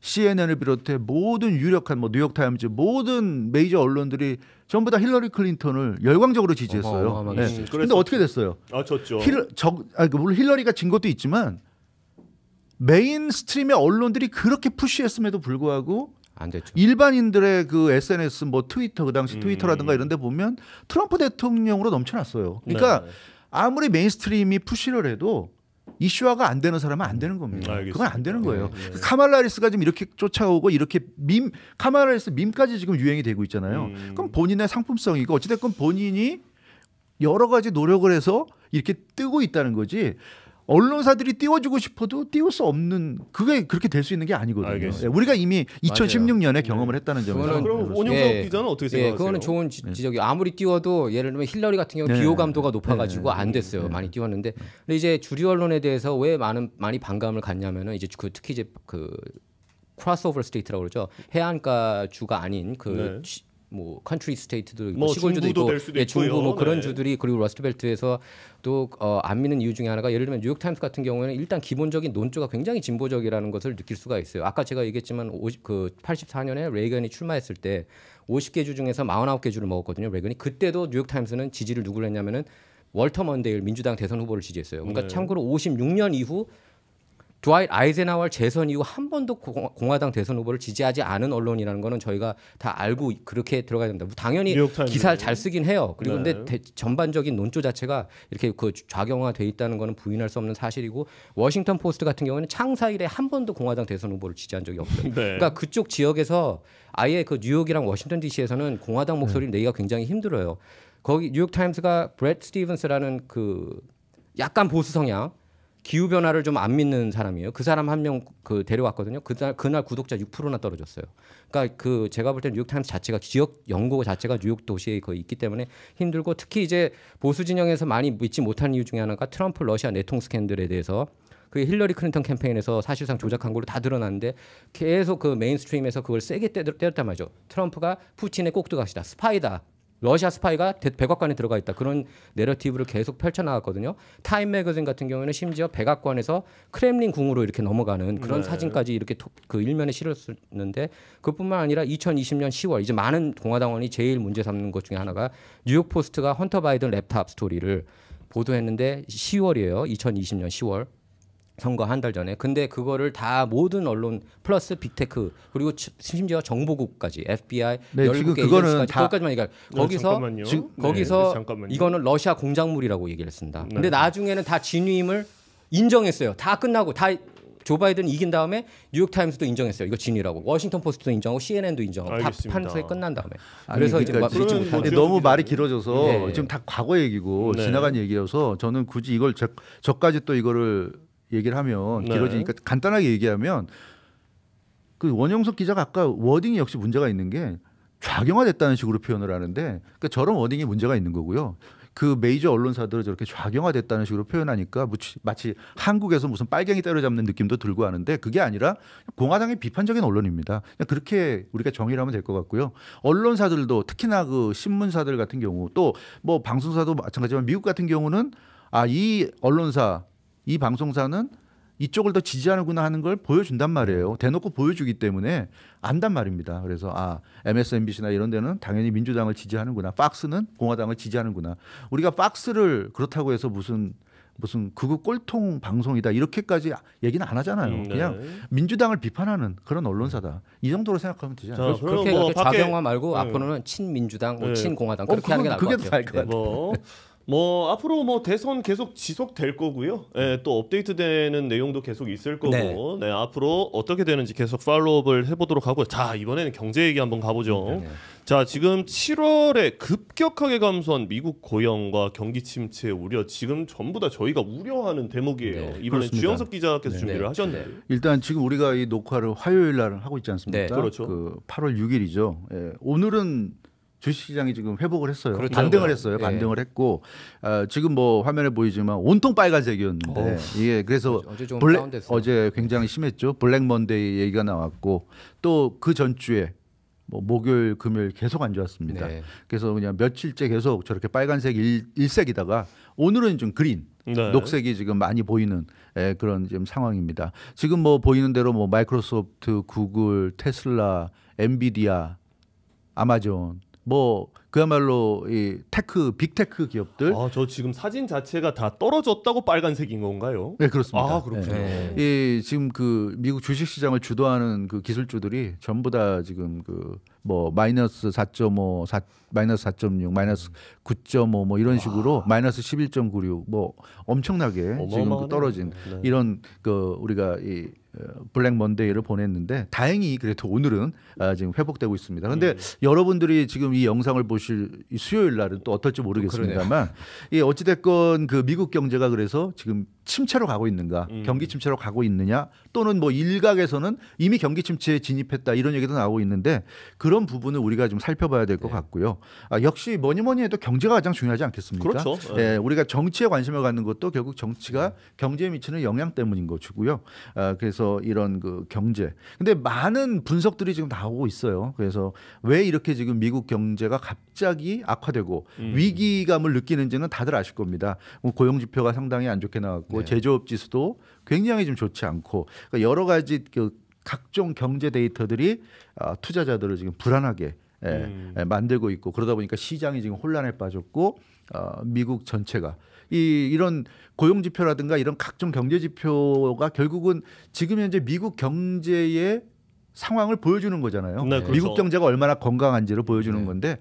CNN을 비롯해 모든 유력한 뭐 뉴욕타임즈 모든 메이저 언론들이 전부 다 힐러리 클린턴을 열광적으로 지지했어요. 네. 그런데 어떻게 됐어요? 졌죠. 물론 힐러리가 진 것도 있지만 메인스트림의 언론들이 그렇게 푸시했음에도 불구하고 안 됐죠. 일반인들의 그 SNS 뭐 트위터 그 당시 트위터라든가 이런 데 보면 트럼프 대통령으로 넘쳐났어요. 그러니까 아무리 메인스트림이 푸시를 해도 이슈화가 안 되는 사람은 안 되는 겁니다. 알겠습니다. 그건 안 되는 거예요. 카말라 해리스가 지금 이렇게 쫓아오고 이렇게 카말라 해리스 밈까지 지금 유행이 되고 있잖아요. 그럼 본인의 상품성이고 어찌됐건 본인이 여러 가지 노력을 해서 이렇게 뜨고 있다는 거지. 언론사들이 띄워주고 싶어도 띄울 수 없는 그게 그렇게 될 수 있는 게 아니거든요. 알겠습니다. 우리가 이미 2016년에 경험을 했다는 점에서 그럼 원영석 기자는 어떻게 생각하세요? 그거는 좋은 지적이 아무리 띄워도 예를 들면 힐러리 같은 경우 비호감도가 높아가지고 안 됐어요. 많이 띄웠는데 근데 이제 주류 언론에 대해서 왜 많이 반감을 갖냐면은 이제 특히 이제 그 크로스오버 스테이트라고 그러죠. 해안가 주가 아닌 그 뭐 컨트리 스테이트도 있고 뭐 시골주도 중부도 있고 될 수도 있고요. 중부 뭐 그런 주들이 그리고 러스트벨트에서 또 안 믿는 이유 중에 하나가 예를 들면 뉴욕 타임스 같은 경우에는 일단 기본적인 논조가 굉장히 진보적이라는 것을 느낄 수가 있어요. 아까 제가 얘기했지만 84년에 레이건이 출마했을 때 50개 주 중에서 49개 주를 먹었거든요. 레이건이 그때도 뉴욕 타임스는 지지를 누구를 했냐면은 월터 먼데일 민주당 대선 후보를 지지했어요. 그러니까 참고로 56년 이후 드와이트 아이젠하워 재선 이후 한 번도 공화당 대선 후보를 지지하지 않은 언론이라는 거는 저희가 다 알고 그렇게 들어가야 됩니다. 당연히 기사를 잘 쓰긴 해요. 그리고 근데 전반적인 논조 자체가 이렇게 그 좌경화돼 있다는 거는 부인할 수 없는 사실이고 워싱턴 포스트 같은 경우는 창사 이래 한 번도 공화당 대선 후보를 지지한 적이 없어요. 그러니까 그쪽 지역에서 아예 그 뉴욕이랑 워싱턴 DC에서는 공화당 목소리를 내기가 굉장히 힘들어요. 거기 뉴욕 타임스가 브렛 스티븐스라는 그 약간 보수 성향 기후 변화를 좀 안 믿는 사람이에요. 그 사람 한 명 그 데려왔거든요. 그날 구독자 6%나 떨어졌어요. 그러니까 그 제가 볼 때 뉴욕 타임스 자체가 지역 연고 자체가 뉴욕 도시에 거의 있기 때문에 힘들고 특히 이제 보수 진영에서 많이 믿지 못한 이유 중에 하나가 트럼프 러시아 내통 스캔들에 대해서 그 힐러리 클린턴 캠페인에서 사실상 조작한 걸로 다 드러났는데 계속 그 메인스트림에서 그걸 세게 때렸단 말이죠. 트럼프가 푸틴의 꼭두각시다. 스파이다. 러시아 스파이가 백악관에 들어가 있다. 그런 내러티브를 계속 펼쳐나갔거든요. 타임 매거진 같은 경우에는 심지어 백악관에서 크렘린 궁으로 이렇게 넘어가는 그런 사진까지 이렇게 그 일면에 실었는데 그뿐만 아니라 2020년 10월 이제 많은 공화당원이 제일 문제 삼는 것 중에 하나가 뉴욕 포스트가 헌터 바이든 랩탑 스토리를 보도했는데 10월이에요. 2020년 10월. 선거 한 달 전에. 근데 그거를 다 모든 언론 플러스 빅테크 그리고 심지어 정보국까지 FBI 네, 10개 그거는 다 거기까지만 얘기할. 거기서 잠깐만요. 이거는 러시아 공작물이라고 얘기를 했습니다. 네. 근데 나중에는 다 진위임을 인정했어요. 다 끝나고 다 조 바이든 이긴 다음에 뉴욕타임스도 인정했어요. 이거 진위라고. 워싱턴 포스트도 인정하고 CNN도 인정하고 다 판서에 끝난 다음에. 그래서 이제 그러니까 믿지 너무 말이 길어져서 네. 지금 다 과거 얘기고 네. 지나간 얘기여서 저는 굳이 이걸 저까지 또 이거를 얘기를 하면 네. 길어지니까 간단하게 얘기하면 그 원영석 기자가 아까 워딩이 역시 문제가 있는 게 좌경화됐다는 식으로 표현을 하는데 그러니까 저런 워딩이 문제가 있는 거고요. 그 메이저 언론사들을 저렇게 좌경화됐다는 식으로 표현하니까 마치 한국에서 무슨 빨갱이 때려잡는 느낌도 들고 하는데 그게 아니라 공화당의 비판적인 언론입니다. 그냥 그렇게 우리가 정의를 하면 될 것 같고요. 언론사들도 특히나 그 신문사들 같은 경우 또 뭐 방송사도 마찬가지지만 미국 같은 경우는 이 언론사 이 방송사는 이쪽을 더 지지하는구나 하는 걸 보여준단 말이에요. 대놓고 보여주기 때문에 안단 말입니다. 그래서 MSNBC나 이런 데는 당연히 민주당을 지지하는구나. 팍스는 공화당을 지지하는구나. 우리가 팍스를 그렇다고 해서 무슨 극우 꼴통 방송이다 이렇게까지 얘기는 안 하잖아요. 그냥 민주당을 비판하는 그런 언론사다. 이 정도로 생각하면 되지 않아요? 그렇게 좌경화 말고 앞으로는 친민주당, 친공화당 그렇게 하는 게 나을 것 같아요. 그게 더 나을 것 같아요. 앞으로 대선 계속 지속될 거고요. 또 업데이트되는 내용도 계속 있을 거고. 네, 앞으로 어떻게 되는지 계속 팔로우업을 해보도록 하고요. 자, 이번에는 경제 얘기 한번 가보죠. 자, 지금 7월에 급격하게 감소한 미국 고용과 경기 침체 우려 지금 전부 다 저희가 우려하는 대목이에요. 이번에 그렇습니다. 주영석 기자께서 준비를 하셨는데 일단 지금 우리가 이 녹화를 화요일 날 하고 있지 않습니까? 네, 그렇죠. 그 8월 6일이죠. 오늘은 주식시장이 지금 회복을 했어요. 그렇죠. 반등을 했어요. 반등을 했고 지금 뭐 화면에 보이지만 온통 빨간색이었는데 이게 그래서 어제 좀 어제 굉장히 심했죠. 블랙 먼데이 얘기가 나왔고 또 그 전주에 뭐 목요일, 금요일 계속 안 좋았습니다. 그래서 그냥 며칠째 계속 저렇게 빨간색 일색이다가 오늘은 좀 그린, 녹색이 지금 많이 보이는 그런 지금 상황입니다. 지금 뭐 보이는 대로 뭐 마이크로소프트, 구글, 테슬라, 엔비디아, 아마존 뭐 그야말로 이 빅테크 기업들. 저 지금 사진 자체가 다 떨어졌다고 빨간색인 건가요? 네, 그렇습니다. 그렇군요. 이 지금 그 미국 주식 시장을 주도하는 그 기술주들이 전부 다 지금 그 뭐 마이너스 4.5, 마이너스 4.6, 마이너스 9.5 뭐 이런 식으로 마이너스 11.96 뭐 엄청나게 지금 떨어진 이런 그 우리가 이 블랙 먼데이를 보냈는데 다행히 그래도 오늘은 지금 회복되고 있습니다. 그런데 여러분들이 지금 이 영상을 보실 이 수요일 날은 또 어떨지 모르겠습니다만 이 어찌 됐건 그 미국 경제가 그래서 지금 침체로 가고 있는가, 경기 침체로 가고 있느냐, 또는 뭐 일각에서는 이미 경기 침체에 진입했다 이런 얘기도 나오고 있는데 그런 부분을 우리가 좀 살펴봐야 될 것 같고요. 역시 뭐니 해도 경제가 가장 중요하지 않겠습니까? 그렇죠. 우리가 정치에 관심을 갖는 것도 결국 정치가 경제에 미치는 영향 때문인 것이고요. 그래서 이런 그 경제. 근데 많은 분석들이 지금 나오고 있어요. 그래서 왜 이렇게 지금 미국 경제가 갑자기 악화되고 위기감을 느끼는지는 다들 아실 겁니다. 고용 지표가 상당히 안 좋게 나왔고 제조업 지수도 굉장히 좀 좋지 않고 그러니까 여러 가지 그 각종 경제 데이터들이 투자자들을 지금 불안하게 만들고 있고 그러다 보니까 시장이 지금 혼란에 빠졌고 미국 전체가 이런 고용 지표라든가 이런 각종 경제 지표가 결국은 지금 현재 미국 경제의 상황을 보여주는 거잖아요. 네, 그렇죠. 미국 경제가 얼마나 건강한지를 보여주는 건데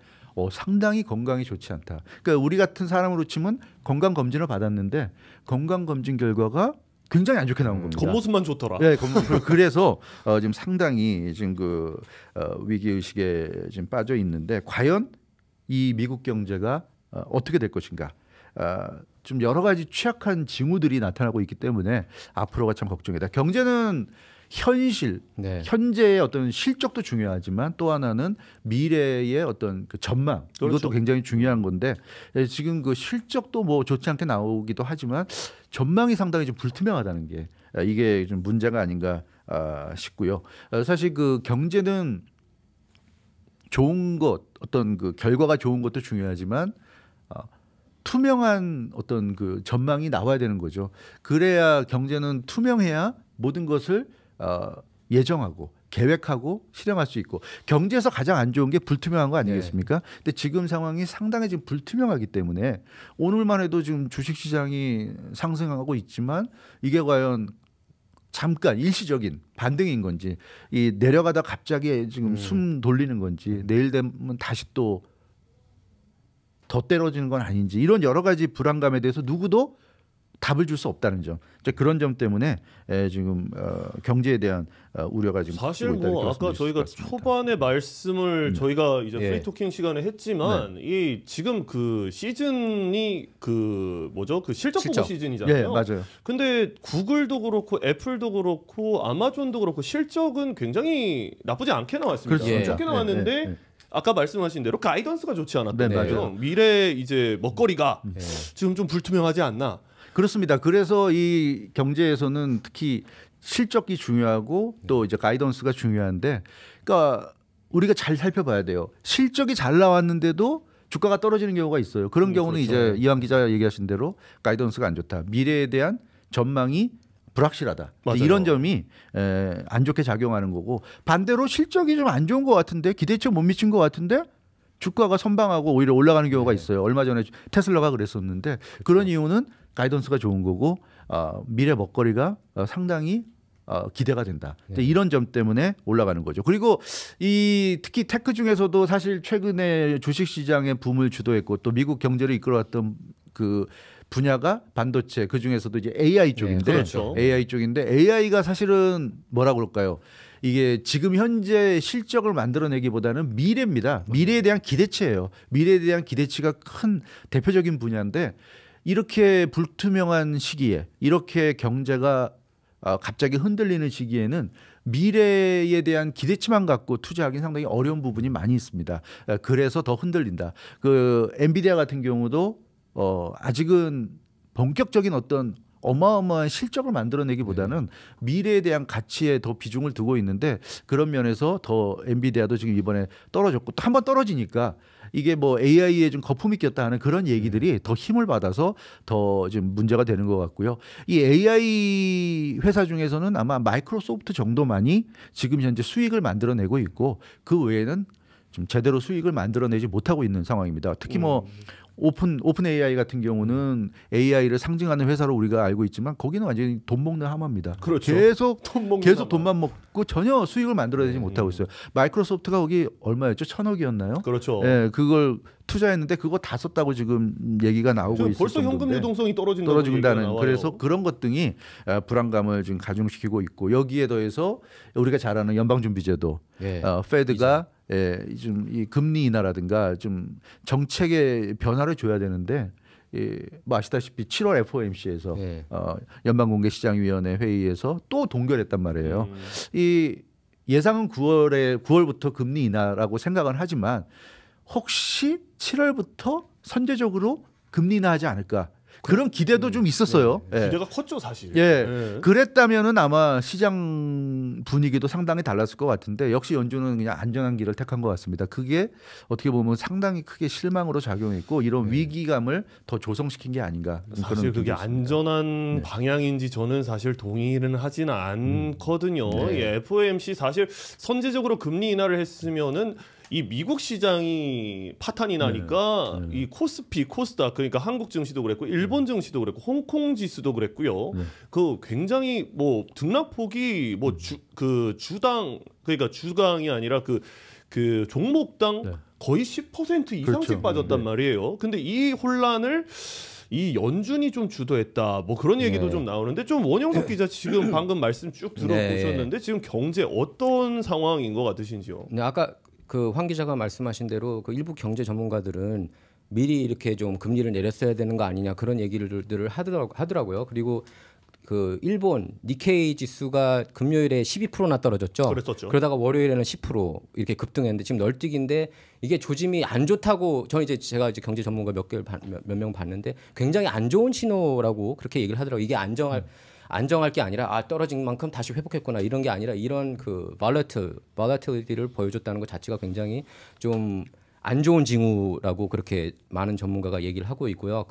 상당히 건강이 좋지 않다. 그러니까 우리 같은 사람으로 치면 건강 검진을 받았는데 건강 검진 결과가 굉장히 안 좋게 나온 겁니다. 겉모습만 좋더라. 네, 그래서 지금 상당히 지금 그 위기 의식에 지금 빠져 있는데 과연 이 미국 경제가 어떻게 될 것인가? 좀 여러 가지 취약한 징후들이 나타나고 있기 때문에 앞으로가 참 걱정이다. 경제는 현실, 현재의 어떤 실적도 중요하지만 또 하나는 미래의 어떤 그 전망 이것도 굉장히 중요한 건데 지금 그 실적도 뭐 좋지 않게 나오기도 하지만 전망이 상당히 좀 불투명하다는 게 이게 좀 문제가 아닌가 싶고요. 사실 그 경제는 좋은 것 어떤 그 결과가 좋은 것도 중요하지만 투명한 어떤 그 전망이 나와야 되는 거죠. 그래야 경제는 투명해야 모든 것을 예정하고 계획하고 실행할 수 있고 경제에서 가장 안 좋은 게 불투명한 거 아니겠습니까? 근데 지금 상황이 상당히 지금 불투명하기 때문에 오늘만 해도 지금 주식시장이 상승하고 있지만 이게 과연 잠깐 일시적인 반등인 건지 이 내려가다 갑자기 지금 숨 돌리는 건지 내일 되면 다시 또 더 떨어지는 건 아닌지 이런 여러 가지 불안감에 대해서 누구도 답을 줄 수 없다는 점. 그런 점 때문에 지금 경제에 대한 우려가 지금 사실 뭐 아까 저희가 초반에 말씀을 저희가 이제 프리토킹 시간에 했지만 이 지금 그 시즌이 그 뭐죠? 그 실적 보고 시즌이잖아요. 맞아요. 근데 구글도 그렇고 애플도 그렇고 아마존도 그렇고 실적은 굉장히 나쁘지 않게 나왔습니다. 좋게 나왔는데 아까 말씀하신 대로 가이던스가 좋지 않았던 거예요. 미래 이제 먹거리가 지금 좀 불투명하지 않나. 그렇습니다. 그래서 이 경제에서는 특히 실적이 중요하고 또 이제 가이던스가 중요한데, 그러니까 우리가 잘 살펴봐야 돼요. 실적이 잘 나왔는데도 주가가 떨어지는 경우가 있어요. 그런 경우는 그렇죠. 이제 이완 기자 얘기하신 대로 가이던스가 안 좋다. 미래에 대한 전망이 불확실하다. 이런 점이 안 좋게 작용하는 거고, 반대로 실적이 좀 안 좋은 것 같은데 기대치에 못 미친 것 같은데 주가가 선방하고 오히려 올라가는 경우가 있어요. 얼마 전에 테슬라가 그랬었는데 그런 이유는 가이던스가 좋은 거고 미래 먹거리가 상당히 기대가 된다. 이런 점 때문에 올라가는 거죠. 그리고 이 특히 테크 중에서도 사실 최근에 주식시장의 붐을 주도했고 또 미국 경제를 이끌어왔던 그 분야가 반도체, 그 중에서도 이제 AI 쪽인데, 그렇죠. AI 쪽인데 AI가 사실은 뭐라 그럴까요? 이게 지금 현재 실적을 만들어내기보다는 미래입니다. 미래에 대한 기대치예요. 미래에 대한 기대치가 큰 대표적인 분야인데, 이렇게 불투명한 시기에, 이렇게 경제가 갑자기 흔들리는 시기에는 미래에 대한 기대치만 갖고 투자하기 상당히 어려운 부분이 많이 있습니다. 그래서 더 흔들린다. 그 엔비디아 같은 경우도 아직은 본격적인 어떤 어마어마한 실적을 만들어내기보다는 미래에 대한 가치에 더 비중을 두고 있는데, 그런 면에서 더 엔비디아도 지금 이번에 떨어졌고, 또 한 번 떨어지니까 이게 뭐 AI에 좀 거품이 꼈다 하는 그런 얘기들이 더 힘을 받아서 더 지금 문제가 되는 것 같고요. 이 AI 회사 중에서는 아마 마이크로소프트 정도만이 지금 현재 수익을 만들어내고 있고, 그 외에는 좀 제대로 수익을 만들어내지 못하고 있는 상황입니다. 특히 뭐 오픈 AI 같은 경우는 AI를 상징하는 회사로 우리가 알고 있지만 거기는 완전히 돈 먹는 하마입니다. 그렇죠. 계속 하마. 돈만 먹고 전혀 수익을 만들어내지 못하고 있어요. 마이크로소프트가 거기 얼마였죠? 1,000억이었나요? 그렇죠. 네, 그걸 투자했는데 그거 다 썼다고 지금 얘기가 나오고 있어요. 벌써 현금 유동성이 떨어진다는. 그래서 그런 것 등이 불안감을 지금 가중시키고 있고, 여기에 더해서 우리가 잘 아는 연방준비제도, 페드가 좀 이 금리 인하라든가 좀 정책의 변화를 줘야 되는데, 뭐 아시다시피 7월 FOMC에서 연방공개시장위원회 회의에서 또 동결했단 말이에요. 이 예상은 9월부터 금리 인하라고 생각은 하지만 혹시 7월부터 선제적으로 금리 인하하지 않을까, 그런 기대도 좀 있었어요. 기대가 컸죠, 사실. 그랬다면은 아마 시장 분위기도 상당히 달랐을 것 같은데, 역시 연준은 그냥 안전한 길을 택한 것 같습니다. 그게 어떻게 보면 상당히 크게 실망으로 작용했고, 이런 위기감을 더 조성시킨 게 아닌가. 사실 그게 안전한 방향인지 저는 사실 동의는 하지는 않거든요. FOMC 사실 선제적으로 금리 인하를 했으면은 이 미국 시장이 파탄이 나니까 이 코스피, 코스닥, 그러니까 한국 증시도 그랬고 일본 증시도 그랬고 홍콩 지수도 그랬고요. 그 굉장히 뭐 등락폭이 뭐 주당, 그러니까 주강이 아니라 그 종목당 거의 10% 이상씩 빠졌단 말이에요. 근데 이 혼란을 이 연준이 좀 주도했다, 뭐 그런 얘기도 좀 나오는데, 좀 원영석 기자 지금 방금 말씀 쭉 들어보셨는데 지금 경제 어떤 상황인 것 같으신지요? 네, 아까 그 황 기자가 말씀하신 대로 그 일부 경제 전문가들은 미리 이렇게 좀 금리를 내렸어야 되는 거 아니냐, 그런 얘기들을 하더라고요. 그리고 그 일본 니케이 지수가 금요일에 12%나 떨어졌죠. 그랬었죠. 그러다가 월요일에는 10% 이렇게 급등했는데 지금 널뛰기인데, 이게 조짐이 안 좋다고 저는 제가 이제 경제 전문가 몇 명 봤는데 굉장히 안 좋은 신호라고 그렇게 얘기를 하더라고요. 이게 안정할 게 아니라 떨어진 만큼 다시 회복했구나, 이런 게 아니라 이런 그 volatility를 보여줬다는 것 자체가 굉장히 좀 안 좋은 징후라고 그렇게 많은 전문가가 얘기를 하고 있고요.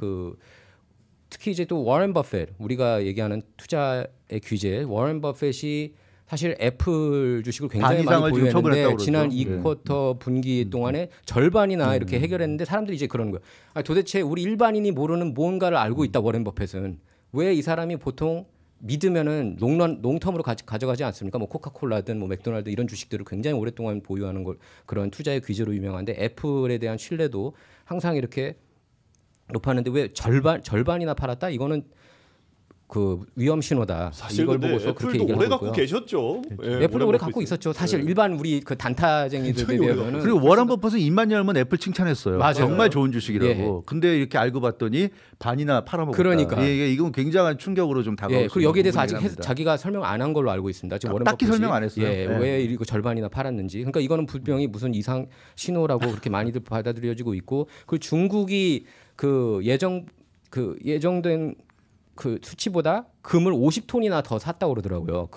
특히 이제 또 워런 버핏, 우리가 얘기하는 투자의 귀재 워런 버핏이 사실 애플 주식을 굉장히 많이 보유했는데 지난 2쿼터 분기 동안에 절반이나 이렇게 해결했는데, 사람들이 이제 그러는 거예요. 도대체 우리 일반인이 모르는 뭔가를 알고 있다, 워런 버핏은. 왜 이 사람이 보통 믿으면은 롱텀으로 가져가지 않습니까? 뭐 코카콜라든 뭐 맥도날드 이런 주식들을 굉장히 오랫동안 보유하는 걸 그런 투자의 귀재로 유명한데 애플에 대한 신뢰도 항상 이렇게 높았는데 왜 절반이나 팔았다? 이거는 그 위험 신호다. 사실 이걸 보고서 그렇게 얘기를 오래 하고 갖고 있고요. 계셨죠. 예, 애플도 오래 갖고 있었죠. 사실 일반 우리 그 단타쟁이들에 비하면은 그리고 워런 버핏은 입만 열면 애플 칭찬했어요. 맞아요. 정말 좋은 주식이라고. 예. 근데 이렇게 알고 봤더니 반이나 팔아먹었다. 그러니까. 예, 이건 굉장한 충격으로 좀 다가올 수 그리고 있는 여기에 대해서 아직 부분이긴 합니다. 자기가 설명 안 한 걸로 알고 있습니다. 지금 워런 딱히 버핏이. 설명 안 했어요. 왜 이거 절반이나 팔았는지. 그러니까 이거는 분명히 무슨 이상 신호라고 그렇게 많이들 받아들여지고 있고 그 중국이 그 예정된 그 수치보다 금을 50톤이나 더 샀다고 그러더라고요.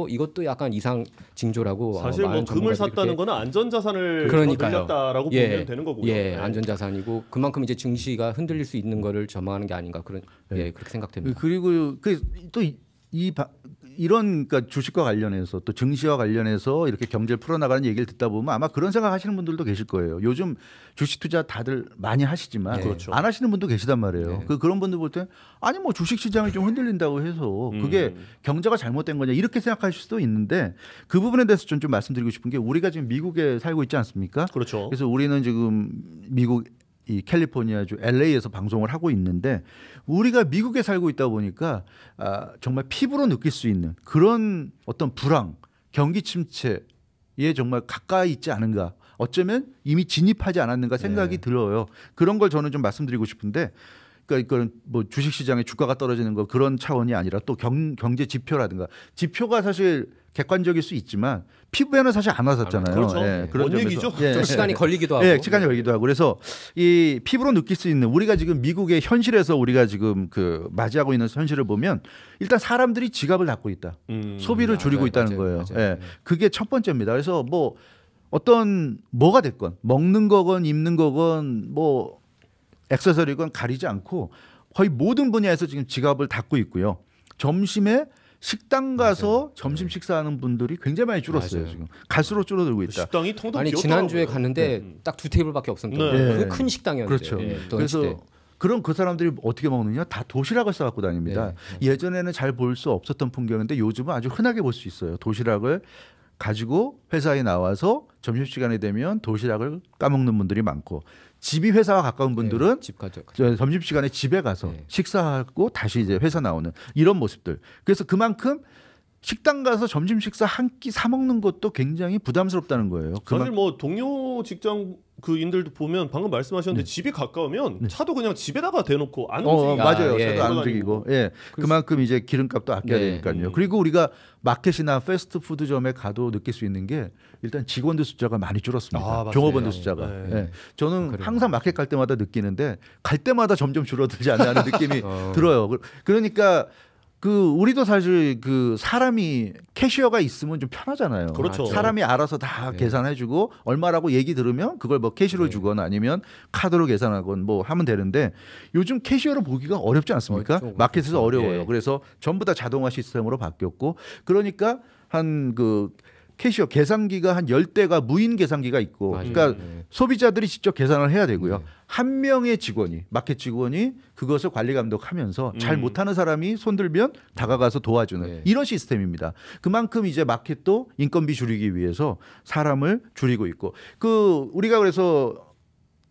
이것도 약간 이상 징조라고. 사실 뭐 금을 샀다는 거는 안전자산을 돌렸다라고 보면 되는 거고요. 예, 안전자산이고 그만큼 이제 증시가 흔들릴 수 있는 거를 전망하는 게 아닌가 그렇게 생각됩니다. 그리고 또 이런 그러니까 주식과 관련해서 또 증시와 관련해서 이렇게 경제를 풀어나가는 얘기를 듣다 보면 아마 그런 생각하시는 분들도 계실 거예요. 요즘 주식 투자 다들 많이 하시지만 그렇죠. 안 하시는 분도 계시단 말이에요. 네. 그런 분들 볼 때 아니 뭐 주식 시장이 좀 흔들린다고 해서 그게 경제가 잘못된 거냐 이렇게 생각하실 수도 있는데 그 부분에 대해서 좀 말씀드리고 싶은 게 우리가 지금 미국에 살고 있지 않습니까? 그렇죠. 그래서 우리는 지금 미국 이 캘리포니아주 LA에서 방송을 하고 있는데 우리가 미국에 살고 있다 보니까 정말 피부로 느낄 수 있는 그런 어떤 불황, 경기 침체에 정말 가까이 있지 않은가. 어쩌면 이미 진입하지 않았는가 생각이 들어요. 그런 걸 저는 좀 말씀드리고 싶은데 그러니까 이건 뭐 주식시장의 주가가 떨어지는 거 그런 차원이 아니라 또 경제 지표라든가 지표가 사실 객관적일 수 있지만 피부에는 사실 안 와닿잖아요. 그렇죠. 그런 뭔 얘기죠? 점에서 시간이 걸리기도 하고. 시간이 걸리기도 하고. 그래서 이 피부로 느낄 수 있는 우리가 지금 미국의 현실에서 우리가 지금 그 맞이하고 있는 현실을 보면 일단 사람들이 지갑을 닫고 있다. 소비를 줄이고 있다는 거예요. 맞아요. 그게 첫 번째입니다. 그래서 뭐 뭐가 됐건 먹는 거건 입는 거건 뭐 액세서리건 가리지 않고 거의 모든 분야에서 지금 지갑을 닫고 있고요. 점심에 식당 가서 점심 식사하는 분들이 굉장히 많이 줄었어요. 지금 갈수록 줄어들고 있다. 식당이 텅텅 아니 비었더라고요. 지난주에 갔는데 딱 2테이블밖에 없었는데 그게 큰 식당이었는데. 그렇죠. 그래서 그런 그 사람들이 어떻게 먹느냐 다 도시락을 싸갖고 다닙니다. 예전에는 잘 볼 수 없었던 풍경인데 요즘은 아주 흔하게 볼 수 있어요. 도시락을 가지고 회사에 나와서 점심시간이 되면 도시락을 까먹는 분들이 많고 집이 회사와 가까운 분들은 점심시간에 집에 가서 식사하고 다시 이제 회사 나오는 이런 모습들. 그래서 그만큼 식당 가서 점심 식사 한 끼 사 먹는 것도 굉장히 부담스럽다는 거예요. 사실 뭐 동료 직장 그인들도 보면 방금 말씀하셨는데 집이 가까우면 차도 그냥 집에다가 대놓고 안 움직이고 맞아요. 차도 안 움직이고 그만큼 이제 기름값도 아껴야 되니까요. 그리고 우리가 마켓이나 패스트푸드점에 가도 느낄 수 있는 게 일단 직원들 숫자가 많이 줄었습니다. 종업원들 숫자가. 저는 항상 마켓 갈 때마다 느끼는데 갈 때마다 점점 줄어들지 않는 느낌이 들어요. 그러니까 우리도 사실 사람이 캐시어가 있으면 좀 편하잖아요. 그렇죠. 사람이 알아서 다 계산해주고 얼마라고 얘기 들으면 그걸 뭐 캐시로 주거나 아니면 카드로 계산하건 뭐 하면 되는데 요즘 캐시어를 보기가 어렵지 않습니까? 마켓에서 어려워요. 그래서 전부 다 자동화 시스템으로 바뀌었고 그러니까 캐시어 계산기가 한 10대가 무인 계산기가 있고 그러니까 소비자들이 직접 계산을 해야 되고요. 한 명의 직원이 마켓 직원이 그것을 관리 감독하면서 잘 못하는 사람이 손들면 다가가서 도와주는 이런 시스템입니다. 그만큼 이제 마켓도 인건비 줄이기 위해서 사람을 줄이고 있고 우리가 그래서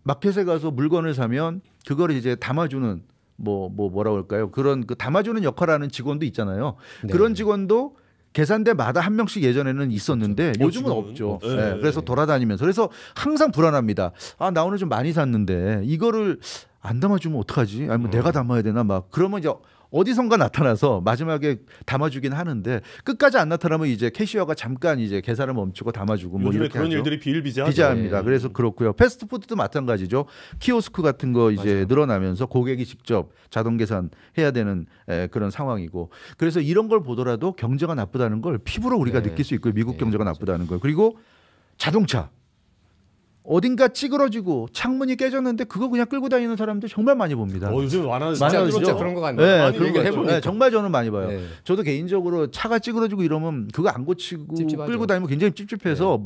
마켓에 가서 물건을 사면 그걸 이제 담아주는 뭐라고 할까요? 그런 담아주는 역할을 하는 직원도 있잖아요. 그런 직원도 계산대마다 한 명씩 예전에는 있었는데 요즘은 없죠. 그래서 돌아다니면서 그래서 항상 불안합니다. 나 오늘 좀 많이 샀는데 이거를 안 담아주면 어떡하지? 아니면 내가 담아야 되나 막 그러면 이제 어디선가 나타나서 마지막에 담아주긴 하는데 끝까지 안 나타나면 이제 캐시어가 잠깐 이제 계산을 멈추고 담아주고 뭐 이렇게 그런 하죠. 일들이 비일비재하죠. 비자합니다. 그래서 그렇고요. 패스트푸드도 마찬가지죠. 키오스크 같은 거 이제 늘어나면서 고객이 직접 자동 계산해야 되는 그런 상황이고 그래서 이런 걸 보더라도 경제가 나쁘다는 걸 피부로 우리가 느낄 수 있고 미국 경제가 나쁘다는 걸 그리고 자동차 어딘가 찌그러지고 창문이 깨졌는데 그거 그냥 끌고 다니는 사람들 정말 많이 봅니다. 요즘 많아요. 진짜 그런 거 같네요. 네, 정말 저는 많이 봐요. 네. 저도 개인적으로 차가 찌그러지고 이러면 그거 안 고치고 찝찝하죠. 끌고 다니면 굉장히 찝찝해서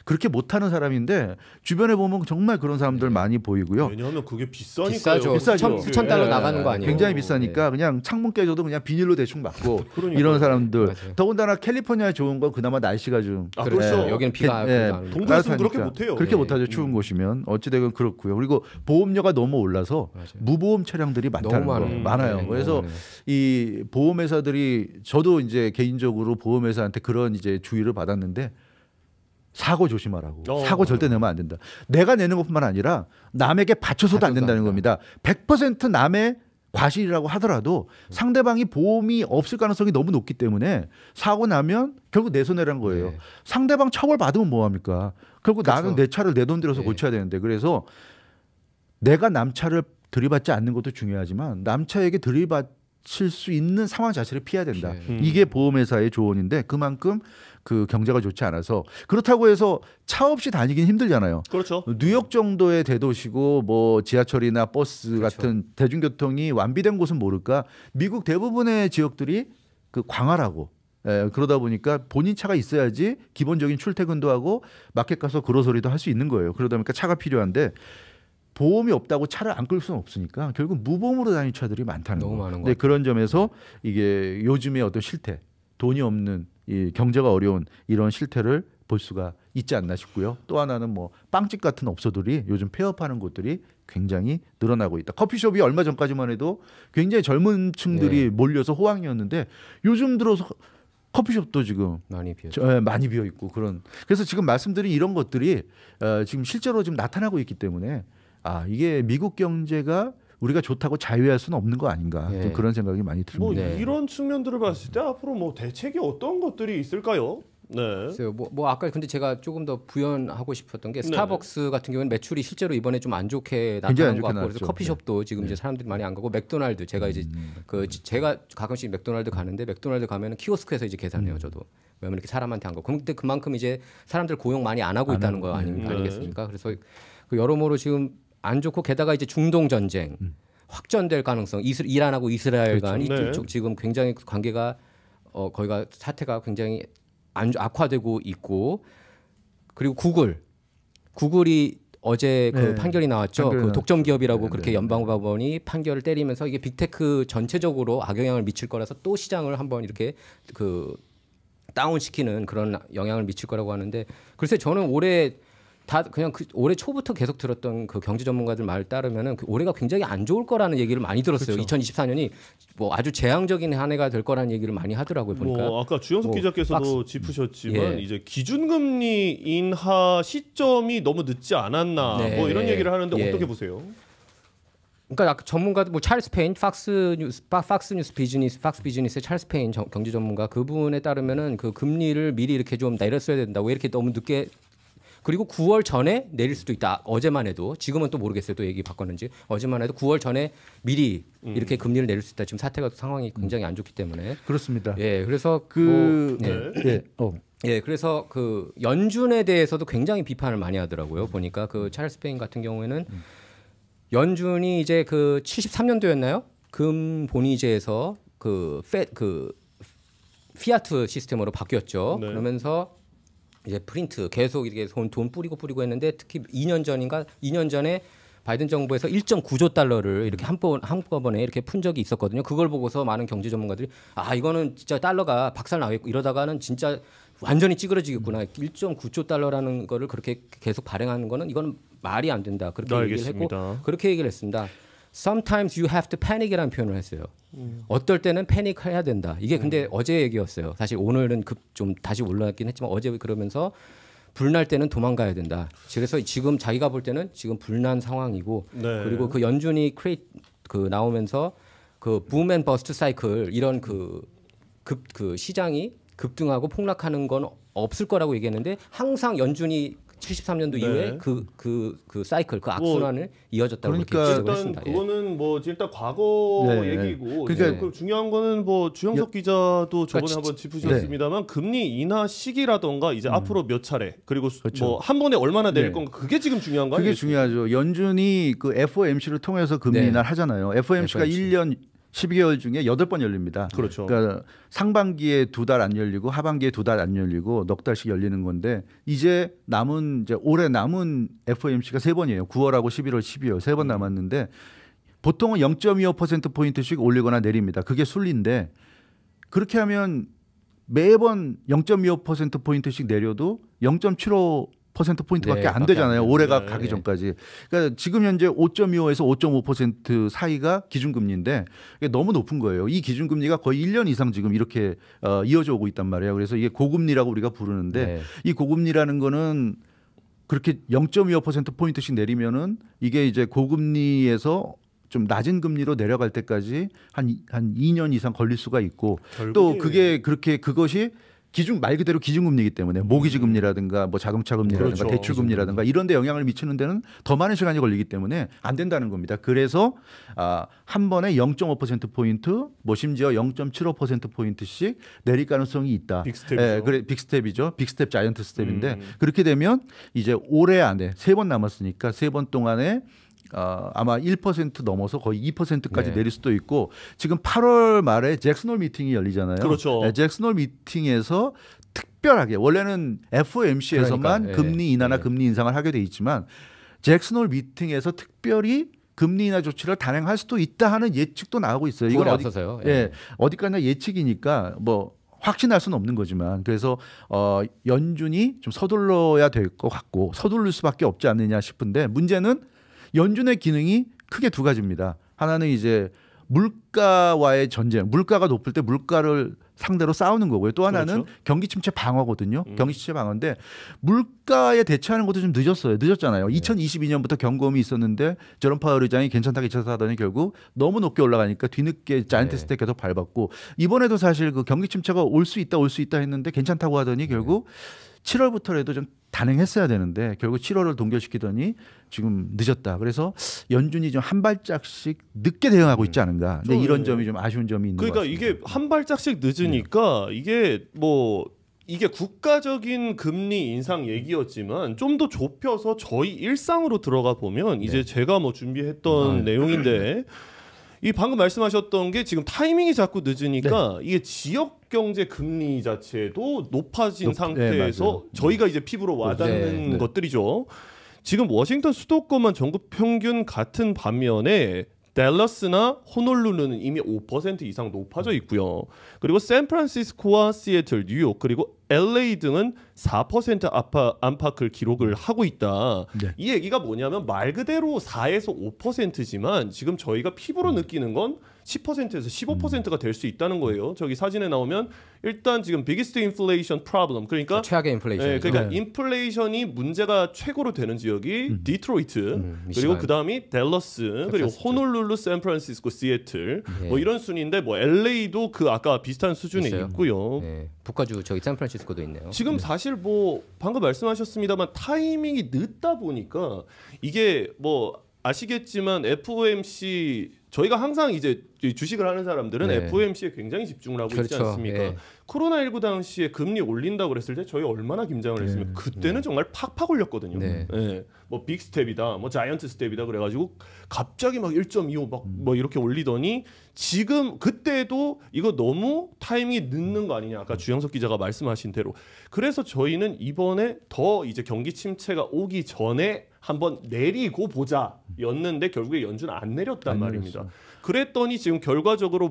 그렇게 못하는 사람인데 주변에 보면 정말 그런 사람들 많이 보이고요. 왜냐하면 그게 비싸니까요. 비싸죠. 수천 달러 나가는 거 아니에요. 굉장히 비싸니까 그냥 창문 깨져도 그냥 비닐로 대충 막고 이런 사람들. 맞아요. 더군다나 캘리포니아에 좋은 건 그나마 날씨가 좀 그렇죠. 여기는 비가 동부에서는 그렇게 못해요. 그렇게 못하죠. 추운 곳이면 어찌되건 그렇고요. 그리고 보험료가 너무 올라서 무보험 차량들이 많다는 거 많아요. 그래서 이 보험회사들이 저도 이제 개인적으로 보험회사한테 그런 이제 주의를 받았는데 사고 조심하라고. 사고 절대 내면 안 된다. 내가 내는 것뿐만 아니라 남에게 받쳐서도 안 된다는 겁니다. 100% 남의 과실이라고 하더라도 상대방이 보험이 없을 가능성이 너무 높기 때문에 사고 나면 결국 내 손해라는 거예요. 상대방 처벌 받으면 뭐합니까? 결국 나는 내 차를 내 돈 들여서 고쳐야 되는데 그래서 내가 남 차를 들이받지 않는 것도 중요하지만 남 차에게 들이받칠 수 있는 상황 자체를 피해야 된다. 이게 보험회사의 조언인데 그만큼 그 경제가 좋지 않아서 그렇다고 해서 차 없이 다니긴 힘들잖아요. 그렇죠. 뉴욕 정도의 대도시고 뭐 지하철이나 버스 같은 대중교통이 완비된 곳은 모를까 미국 대부분의 지역들이 그 광활하고 그러다 보니까 본인 차가 있어야지 기본적인 출퇴근도 하고 마켓 가서 그로서리도 할 수 있는 거예요. 그러다 보니까 차가 필요한데 보험이 없다고 차를 안 끌 수는 없으니까 결국 무보험으로 다니는 차들이 많다는 거예요. 근데 그런 점에서 이게 요즘의 어떤 실태, 돈이 없는 이 경제가 어려운 이런 실태를 볼 수가 있지 않나 싶고요. 또 하나는 뭐 빵집 같은 업소들이 요즘 폐업하는 곳들이 굉장히 늘어나고 있다. 커피숍이 얼마 전까지만 해도 굉장히 젊은 층들이 몰려서 호황이었는데 요즘 들어서 커피숍도 지금 많이 비어 있고 그런. 그래서 지금 말씀드린 이런 것들이 지금 실제로 지금 나타나고 있기 때문에 이게 미국 경제가 우리가 좋다고 자유할 수는 없는 거 아닌가 좀 그런 생각이 많이 듭니다. 이런 측면들을 봤을 때 앞으로 뭐 대책이 어떤 것들이 있을까요? 글쎄요. 뭐 아까 근데 제가 조금 더 부연하고 싶었던 게 스타벅스 같은 경우는 매출이 실제로 이번에 좀 안 좋게 나타난 것 같고 그래서 커피숍도 지금 이제 사람들이 많이 안 가고 맥도날드 제가 이제 제가 가끔씩 맥도날드 가는데 맥도날드 가면은 키오스크에서 이제 계산해요 저도. 왜냐면 이렇게 사람한테 안 가고 근데 그만큼 이제 사람들 고용 많이 안 하고 있다는 거 아니겠습니까? 그래서 그 여러모로 지금 안 좋고 게다가 이제 중동 전쟁 확전될 가능성 이란하고 이스라엘 간 이쪽 지금 굉장히 관계가 거기가 사태가 굉장히 악화되고 있고 그리고 구글이 어제 그 판결이 나왔죠. 그 독점 기업이라고 그렇게 연방법원이 판결을 때리면서 이게 빅테크 전체적으로 악영향을 미칠 거라서 또 시장을 한번 이렇게 그 다운시키는 그런 영향을 미칠 거라고 하는데 글쎄 저는 올해 다 그냥 올해 초부터 계속 들었던 그 경제 전문가들 말 따르면은 올해가 굉장히 안 좋을 거라는 얘기를 많이 들었어요. 2024년이 뭐 아주 재앙적인 한 해가 될 거라는 얘기를 많이 하더라고요. 보니까. 아까 주영석 기자께서도 짚으셨지만 이제 기준금리 인하 시점이 너무 늦지 않았나 뭐 이런 얘기를 하는데 어떻게 보세요? 그러니까 전문가들 뭐 찰스 페인 팍스 비즈니스의 찰스 페인 경제 전문가 그분에 따르면은 그 금리를 미리 이렇게 좀 내렸어야 된다. 왜 이렇게 너무 늦게 그리고 9월 전에 내릴 수도 있다. 어제만 해도 지금은 또 모르겠어요. 또 얘기 바꿨는지 어제만 해도 9월 전에 미리 이렇게 금리를 내릴 수 있다. 지금 사태가 상황이 굉장히 안 좋기 때문에 그렇습니다. 그래서 그래서 그 연준에 대해서도 굉장히 비판을 많이 하더라고요. 보니까 그 찰스 페인 같은 경우에는 연준이 이제 그 73년도였나요? 금 본위제에서 그 피아트 시스템으로 바뀌었죠. 그러면서 이제 프린트 계속 이렇게 돈 뿌리고 했는데 특히 2년 전에 바이든 정부에서 1.9조 달러를 이렇게 한꺼번에 이렇게 푼 적이 있었거든요. 그걸 보고서 많은 경제 전문가들이 이거는 진짜 달러가 박살 나겠고 이러다가는 진짜 완전히 찌그러지겠구나. 1.9조 달러라는 거를 그렇게 계속 발행하는 거는 이거는 말이 안 된다. 그렇게 얘기를 했고 그렇게 얘기를 했습니다. Sometimes you have to panic이라는 표현을 했어요. 어떨 때는 패닉해야 된다. 이게 근데 어제 얘기였어요. 사실 오늘은 좀 다시 올라갔긴 했지만 어제 그러면서 불날 때는 도망가야 된다. 그래서 지금 자기가 볼 때는 지금 불난 상황이고 그리고 그 연준이 나오면서 그 붐 앤 버스트 사이클 이런 그 시장이 급등하고 폭락하는 건 없을 거라고 얘기했는데 항상 연준이 73년도 이후에 그 사이클, 그 악순환을 이어졌다고 그러니까 지적을 했습니다. 그거는 뭐 일단 과거 얘기고 그러니까 중요한 거는 뭐 주영석 기자도 저번에 한번 짚으셨습니다만 금리 인하 시기라던가 이제 앞으로 몇 차례 그리고 그렇죠. 뭐 한 번에 얼마나 내릴 건가 그게 지금 중요한 거 아니에요? 그게 중요하죠. 연준이 그 FOMC를 통해서 금리 인하를 하잖아요. FOMC가 1년 12개월 중에 8번 열립니다. 그렇죠. 그러니까 상반기에 2달 안 열리고 하반기에 2달 안 열리고 넉 달씩 열리는 건데 이제 올해 남은 FOMC가 3번이에요. 9월하고 11월, 12월 3번 남았는데 보통은 0.25% 포인트씩 올리거나 내립니다. 그게 순리인데 그렇게 하면 매번 0.25% 포인트씩 내려도 0.75%포인트밖에 안 되잖아요. 올해가 가기 전까지. 그러니까 지금 현재 5.25에서 5.5% 사이가 기준금리인데 이게 너무 높은 거예요. 이 기준금리가 거의 1년 이상 지금 이렇게 이어져 오고 있단 말이에요. 그래서 이게 고금리라고 우리가 부르는데 이 고금리라는 거는 그렇게 0.25%포인트씩 내리면은 이게 이제 고금리에서 좀 낮은 금리로 내려갈 때까지 한 2년 이상 걸릴 수가 있고 또 그것이 말 그대로 기준금리이기 때문에 모기지 금리라든가 뭐 자동차 금리라든가 대출 금리라든가 이런 데 영향을 미치는 데는 더 많은 시간이 걸리기 때문에 안 된다는 겁니다. 그래서 한 번에 0.5%포인트 뭐 심지어 0.75%포인트씩 내릴 가능성이 있다. 빅스텝이죠. 그래 빅스텝이죠. 빅스텝 자이언트 스텝인데 그렇게 되면 이제 올해 안에 3번 남았으니까 3번 동안에 아마 1% 넘어서 거의 2%까지 내릴 수도 있고 지금 8월 말에 잭슨홀 미팅이 열리잖아요. 그렇죠. 잭슨홀 미팅에서 특별하게 원래는 FOMC에서만 금리 인하나 금리 인상을 하게 돼 있지만 잭슨홀 미팅에서 특별히 금리 인하 조치를 단행할 수도 있다 하는 예측도 나오고 있어요. 이건 어디까지나 예측이니까 뭐 확신할 수는 없는 거지만 그래서 연준이 좀 서둘러야 될 것 같고 서둘릴 수밖에 없지 않느냐 싶은데 문제는 연준의 기능이 크게 2가지입니다. 하나는 이제 물가와의 전쟁, 물가가 높을 때 물가를 상대로 싸우는 거고요. 또 하나는 경기 침체 방어거든요. 경기 침체 방어인데 물가에 대처하는 것도 좀 늦었잖아요. 2022년부터 경고음이 있었는데 제롬 파월 의장이 괜찮다 하더니 결국 너무 높게 올라가니까 뒤늦게 자이언트 스텝 계속 밟았고 이번에도 사실 그 경기 침체가 올 수 있다 했는데 괜찮다고 하더니 결국 7월부터라도 좀 단행했어야 되는데 결국 7월을 동결시키더니 지금 늦었다. 그래서 연준이 좀 한 발짝씩 늦게 대응하고 있지 않은가. 근데 이런 점이 좀 아쉬운 점이 있는 것 같습니다. 그러니까 이게 한 발짝씩 늦으니까 이게 국가적인 금리 인상 얘기였지만 좀 더 좁혀서 저희 일상으로 들어가 보면 이제 제가 뭐 준비했던 내용인데 이 방금 말씀하셨던 게 지금 타이밍이 자꾸 늦으니까 이게 지역 경제 금리 자체도 높아진 상태에서 저희가 이제 피부로 와닿는 것들이죠. 지금 워싱턴 수도권만 전국 평균 같은 반면에 댈러스나 호놀룰루는 이미 5% 이상 높아져 있고요. 그리고 샌프란시스코와 시애틀, 뉴욕 그리고 LA 등은 4% 안팎을 기록을 하고 있다. 이 얘기가 뭐냐면 말 그대로 4에서 5%지만 지금 저희가 피부로 느끼는 건 10%에서 15%가 될 수 있다는 거예요. 저기 사진에 나오면 일단 지금 biggest inflation problem 그러니까 최악의 인플레이션. 그러니까 인플레이션이 문제가 최고로 되는 지역이 디트로이트 그리고 그다음이 댈러스 그리고 호놀룰루, 샌프란시스코, 시애틀 뭐 이런 순인데 뭐 LA도 그 아까 비슷한 수준에 있고요. 북가주 저기 샌프란시스코도 있네요. 지금 사실 뭐 방금 말씀하셨습니다만 타이밍이 늦다 보니까 이게 뭐 아시겠지만 FOMC 저희가 항상 이제 주식을 하는 사람들은 FOMC에 굉장히 집중을 하고 있지 않습니까? 코로나19 당시에 금리 올린다고 그랬을 때 저희 얼마나 긴장을 했으면 그때는 정말 팍팍 올렸거든요. 뭐 빅스텝이다, 뭐 자이언트 스텝이다 그래가지고 갑자기 막 1.25 뭐 이렇게 올리더니 지금 그때도 이거 너무 타이밍이 늦는 거 아니냐 아까 주영석 기자가 말씀하신 대로 그래서 저희는 이번에 더 이제 경기 침체가 오기 전에 한번 내리고 보자였는데 결국에 연준은 안 내렸단 말입니다. 그랬더니 지금 결과적으로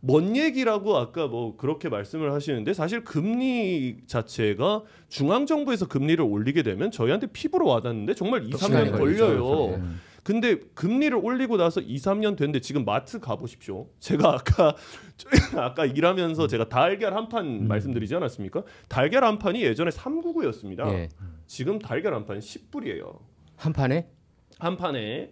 뭔 얘기라고 아까 뭐 그렇게 말씀을 하시는데 사실 금리 자체가 중앙정부에서 금리를 올리게 되면 저희한테 피부로 와닿는데 정말 2, 3년 걸려요. 근데 금리를 올리고 나서 2, 3년 됐는데 지금 마트 가보십시오. 제가 아까 일하면서 제가 달걀 한 판 말씀드리지 않았습니까? 달걀 한 판이 예전에 399였습니다. 지금 달걀 한 판 10불이에요. 한 판에? 한 판에.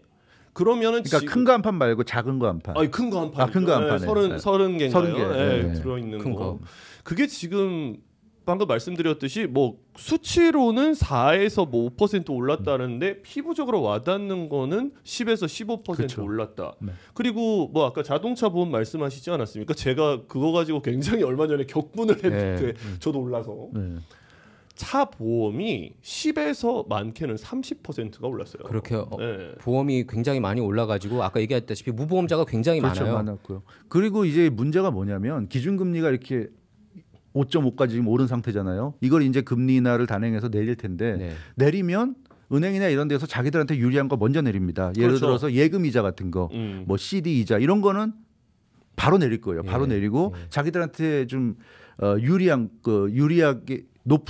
그러면은 그러니까 큰 거 한 판 말고 작은 거 한 판. 아니 큰 거 한 판. 큰 거 한 판에. 30 개인가요? 30개. 들어 있는 거. 거. 그게 지금 방금 말씀드렸듯이 뭐 수치로는 4에서 뭐 5% 올랐다는데 피부적으로 와닿는 거는 10에서 15% 그쵸. 올랐다. 네. 그리고 뭐 아까 자동차 보험 말씀하시지 않았습니까? 제가 그거 가지고 굉장히 얼마 전에 격분을 했는데 저도 올라서 차 보험이 10에서 많게는 30%가 올랐어요. 그렇게 보험이 굉장히 많이 올라가지고 아까 얘기했다시피 무보험자가 굉장히 그렇죠, 많아요. 많았고요. 그리고 이제 문제가 뭐냐면 기준금리가 이렇게 5.5까지 지금 오른 상태잖아요. 이걸 이제 금리 인하를 단행해서 내릴 텐데 내리면 은행이나 이런 데서 자기들한테 유리한 거 먼저 내립니다. 예를 그렇죠. 들어서 예금 이자 같은 거, 뭐 CD 이자 이런 거는 바로 내릴 거예요. 바로 내리고 자기들한테 좀 유리한 유리하게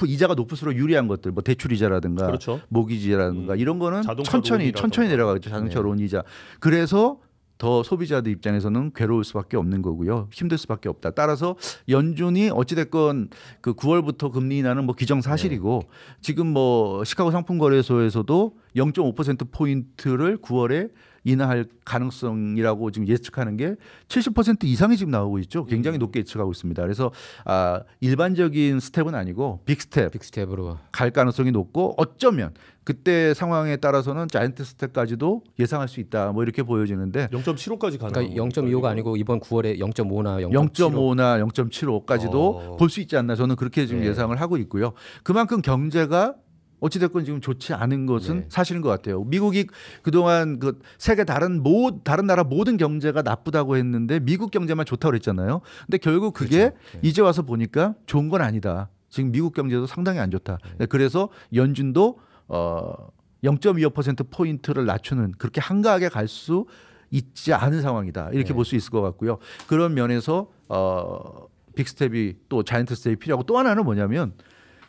이자가 높을수록 유리한 것들, 뭐 대출 이자라든가 그렇죠. 모기지라든가 이런 거는 천천히 론이라던가. 내려가겠죠. 자동차 론 이자. 그래서 더 소비자들 입장에서는 괴로울 수밖에 없는 거고요. 힘들 수밖에 없다. 따라서 연준이 어찌됐건 그 9월부터 금리 인하는 뭐 기정사실이고 지금 뭐 시카고 상품거래소에서도 0.5% 포인트를 9월에 인하할 가능성이라고 지금 예측하는 게 70% 이상이 지금 나오고 있죠. 굉장히 높게 예측하고 있습니다. 그래서 일반적인 스텝은 아니고 빅스텝으로 갈 가능성이 높고 어쩌면 그때 상황에 따라서는 자이언트 스텝까지도 예상할 수 있다. 뭐 이렇게 보여지는데 0.75까지 가는 그러니까 0.25가 아니고 이번 9월에 0.5나 0.5나 0.75까지도 볼 수 있지 않나 저는 그렇게 지금 예상을 하고 있고요. 그만큼 경제가 어찌됐건 지금 좋지 않은 것은 사실인 것 같아요. 미국이 그동안 그 세계 다른 나라 모든 경제가 나쁘다고 했는데 미국 경제만 좋다고 그랬잖아요. 근데 결국 그게 이제 와서 보니까 좋은 건 아니다. 지금 미국 경제도 상당히 안 좋다. 그래서 연준도 0.25% 포인트를 낮추는 그렇게 한가하게 갈 수 있지 않은 상황이다. 이렇게 볼 수 있을 것 같고요. 그런 면에서 빅스텝이 또 자이언트 스텝이 필요하고 또 하나는 뭐냐면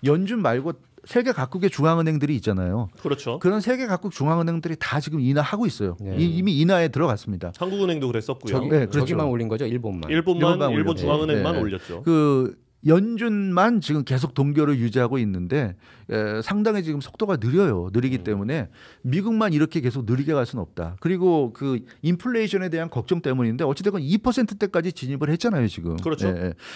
연준 말고 세계 각국의 중앙은행들이 있잖아요. 그렇죠. 그런 세계 각국 중앙은행들이 다 지금 인하하고 있어요. 이미 인하에 들어갔습니다. 한국은행도 그랬었고요. 그렇죠. 저기만 올린 거죠, 일본만. 일본 중앙은행만 올렸죠. 그 연준만 지금 계속 동결을 유지하고 있는데 상당히 지금 속도가 느리기 때문에 미국만 이렇게 계속 느리게 갈 수는 없다. 그리고 그 인플레이션에 대한 걱정 때문인데 어찌됐건 2%대까지 진입을 했잖아요 지금. 그렇죠.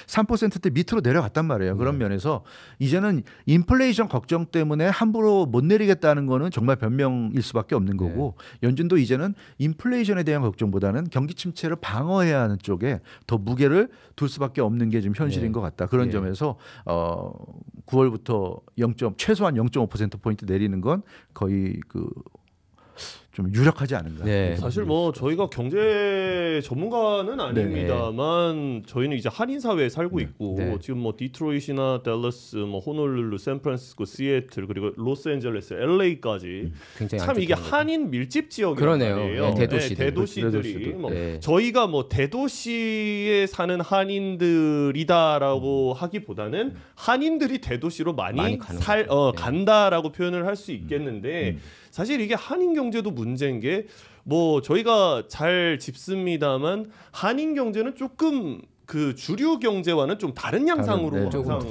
3%대 밑으로 내려갔단 말이에요. 그런 면에서 이제는 인플레이션 걱정 때문에 함부로 못 내리겠다는 거는 정말 변명일 수밖에 없는 거고 연준도 이제는 인플레이션에 대한 걱정보다는 경기 침체를 방어해야 하는 쪽에 더 무게를 둘 수밖에 없는 게 지금 현실인 것 같다. 그런 점에서 9월부터 최소한 0.5% 포인트 내리는 건 거의 좀 유력하지 않은가. 사실 뭐 저희가 경제 전문가는 아닙니다만 저희는 이제 한인 사회에 살고 있고 지금 뭐 디트로이트나 댈러스, 뭐 호놀룰루, 샌프란시스코, 시애틀 그리고 로스앤젤레스, LA까지 참 이게 한인 밀집 지역이란 말이에요. 대도시들이 뭐 저희가 뭐 대도시에 사는 한인들이다라고 하기보다는 한인들이 대도시로 많이 간다라고 표현을 할 수 있겠는데. 사실 이게 한인 경제도 문제인 게 뭐 저희가 잘 짚습니다만 한인 경제는 조금 그 주류 경제와는 좀 다른 양상으로 항상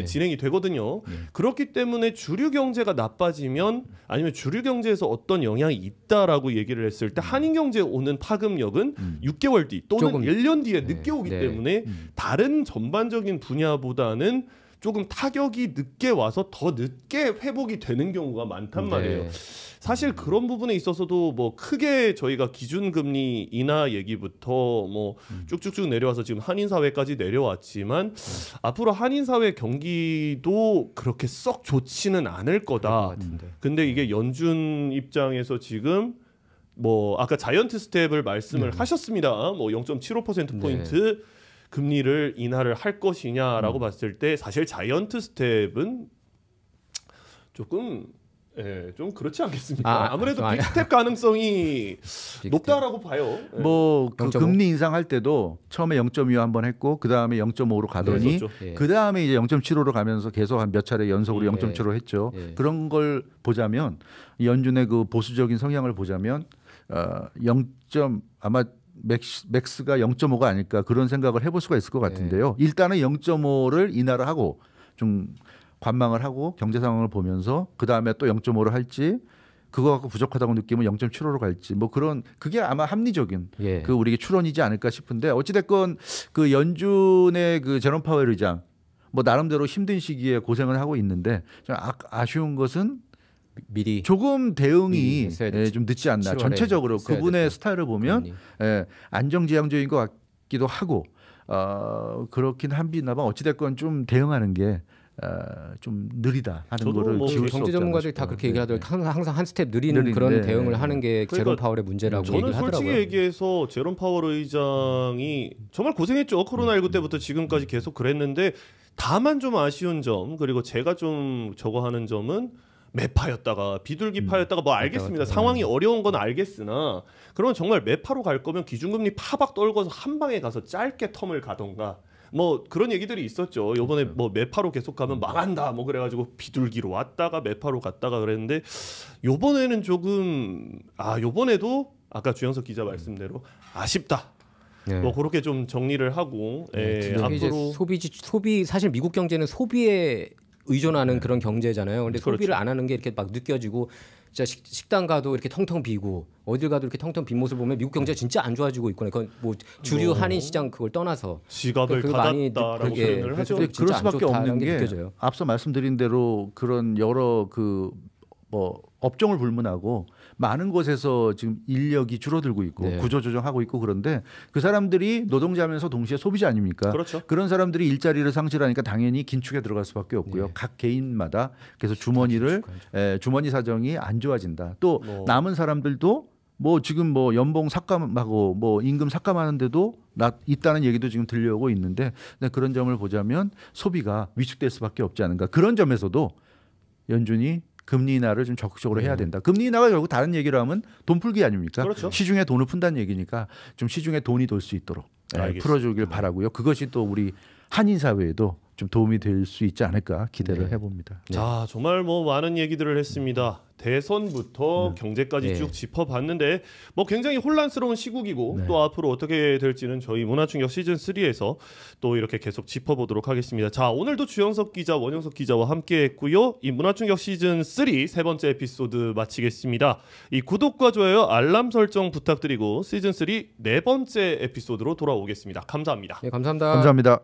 진행이 되거든요. 그렇기 때문에 주류 경제가 나빠지면 아니면 주류 경제에서 어떤 영향이 있다라고 얘기를 했을 때 한인 경제에 오는 파급력은 6개월 뒤 또는 1년 뒤에 늦게 오기 때문에 다른 전반적인 분야보다는 조금 타격이 늦게 와서 더 늦게 회복이 되는 경우가 많단 말이에요. 사실 그런 부분에 있어서도 뭐 크게 저희가 기준금리 인하 얘기부터 뭐 쭉쭉쭉 내려와서 지금 한인사회까지 내려왔지만 앞으로 한인사회 경기도 그렇게 썩 좋지는 않을 거다. 근데 이게 연준 입장에서 지금 뭐 아까 자이언트 스텝을 말씀을 하셨습니다. 뭐 0.75%포인트 금리를 인하를 할 것이냐라고 봤을 때 사실 자이언트 스텝은 조금 좀 그렇지 않겠습니까? 아무래도 빅스텝 가능성이 높다라고 봐요. 뭐 그 금리 인상할 때도 처음에 0.25 한번 했고 그 다음에 0.5로 가더니 그 다음에 이제 0.75로 가면서 계속 한 몇 차례 연속으로 0.75로 했죠. 그런 걸 보자면 연준의 그 보수적인 성향을 보자면 아마 맥스가 0.5가 아닐까 그런 생각을 해볼 수가 있을 것 같은데요. 일단은 0.5를 인하를 하고 좀 관망을 하고 경제 상황을 보면서 그 다음에 또 0.5를 할지 그거 갖고 부족하다고 느끼면 0.75로 갈지 뭐 그런 그게 아마 합리적인 그 우리의 추론이지 않을까 싶은데 어찌됐건 그 연준의 그 제롬 파웰 의장 뭐 나름대로 힘든 시기에 고생을 하고 있는데 좀 아쉬운 것은 미리 조금 대응이 좀 늦지 않나. 전체적으로 그분의 스타일을 보면 안정지향적인 것 같기도 하고 그렇긴 합니다만 어찌됐건 좀 대응하는 게 좀 느리다 하는 거를 뭐 경제 전문가들이 다 그렇게 얘기하더라고요. 항상 한 스텝 느린 그런 대응을 하는 게 그러니까 제롬 파월의 문제라고 얘기를 하더라고요. 저는 솔직히 얘기해서 제롬 파월 의장이 정말 고생했죠. 코로나19 때부터 지금까지 계속 그랬는데 다만 좀 아쉬운 점 그리고 제가 좀 저거 하는 점은 매파였다가 비둘기파였다가 뭐 알겠습니다. 상황이 어려운 건 알겠으나 그러면 정말 매파로 갈 거면 기준금리 파박 떨궈서 한 방에 가서 짧게 텀을 가던가 뭐 그런 얘기들이 있었죠. 요번에 뭐 매파로 계속 가면 망한다 뭐 그래가지고 비둘기로 왔다가 매파로 갔다가 그랬는데 요번에는 조금 요번에도 아까 주영석 기자 말씀대로 아쉽다. 뭐 그렇게 좀 정리를 하고 앞으로 소비 사실 미국 경제는 소비에 의존하는 그런 경제잖아요. 근데 소비를 안 하는 게 이렇게 막 느껴지고 진짜 식당 가도 이렇게 텅텅 비고 어딜 가도 이렇게 텅텅 빈 모습을 보면 미국 경제가 진짜 안 좋아지고 있거든요. 그건 뭐 주류 한인 시장 그걸 떠나서 지갑을 닫았다라고 표현을 하죠. 그럴 수밖에 없는 게 느껴져요. 앞서 말씀드린 대로 그런 여러 그 뭐 업종을 불문하고 많은 곳에서 지금 인력이 줄어들고 있고 구조조정하고 있고 그런데 그 사람들이 노동자면서 동시에 소비자 아닙니까? 그렇죠. 그런 사람들이 일자리를 상실하니까 당연히 긴축에 들어갈 수밖에 없고요. 각 개인마다 그래서 주머니 사정이 안 좋아진다. 또 남은 사람들도 뭐 지금 뭐 연봉 삭감하고 뭐 임금 삭감하는데도 있다는 얘기도 지금 들려오고 있는데 그런 점을 보자면 소비가 위축될 수밖에 없지 않은가. 그런 점에서도 연준이 금리 인하를 좀 적극적으로 해야 된다. 금리 인하가 결국 다른 얘기를 하면 돈 풀기 아닙니까? 그렇죠. 시중에 돈을 푼다는 얘기니까 좀 시중에 돈이 돌 수 있도록 풀어주길 바라고요. 그것이 또 우리 한인 사회에도 좀 도움이 될 수 있지 않을까 기대를 해봅니다. 자, 정말 뭐 많은 얘기들을 했습니다. 대선부터 경제까지 쭉 짚어봤는데 뭐 굉장히 혼란스러운 시국이고 또 앞으로 어떻게 될지는 저희 문화충격 시즌3에서 또 이렇게 계속 짚어보도록 하겠습니다. 자, 오늘도 주영석 기자, 원영석 기자와 함께했고요. 이 문화충격 시즌3 세 번째 에피소드 마치겠습니다. 이 구독과 좋아요, 알람 설정 부탁드리고 시즌3 네 번째 에피소드로 돌아오겠습니다. 감사합니다. 네, 감사합니다. 감사합니다.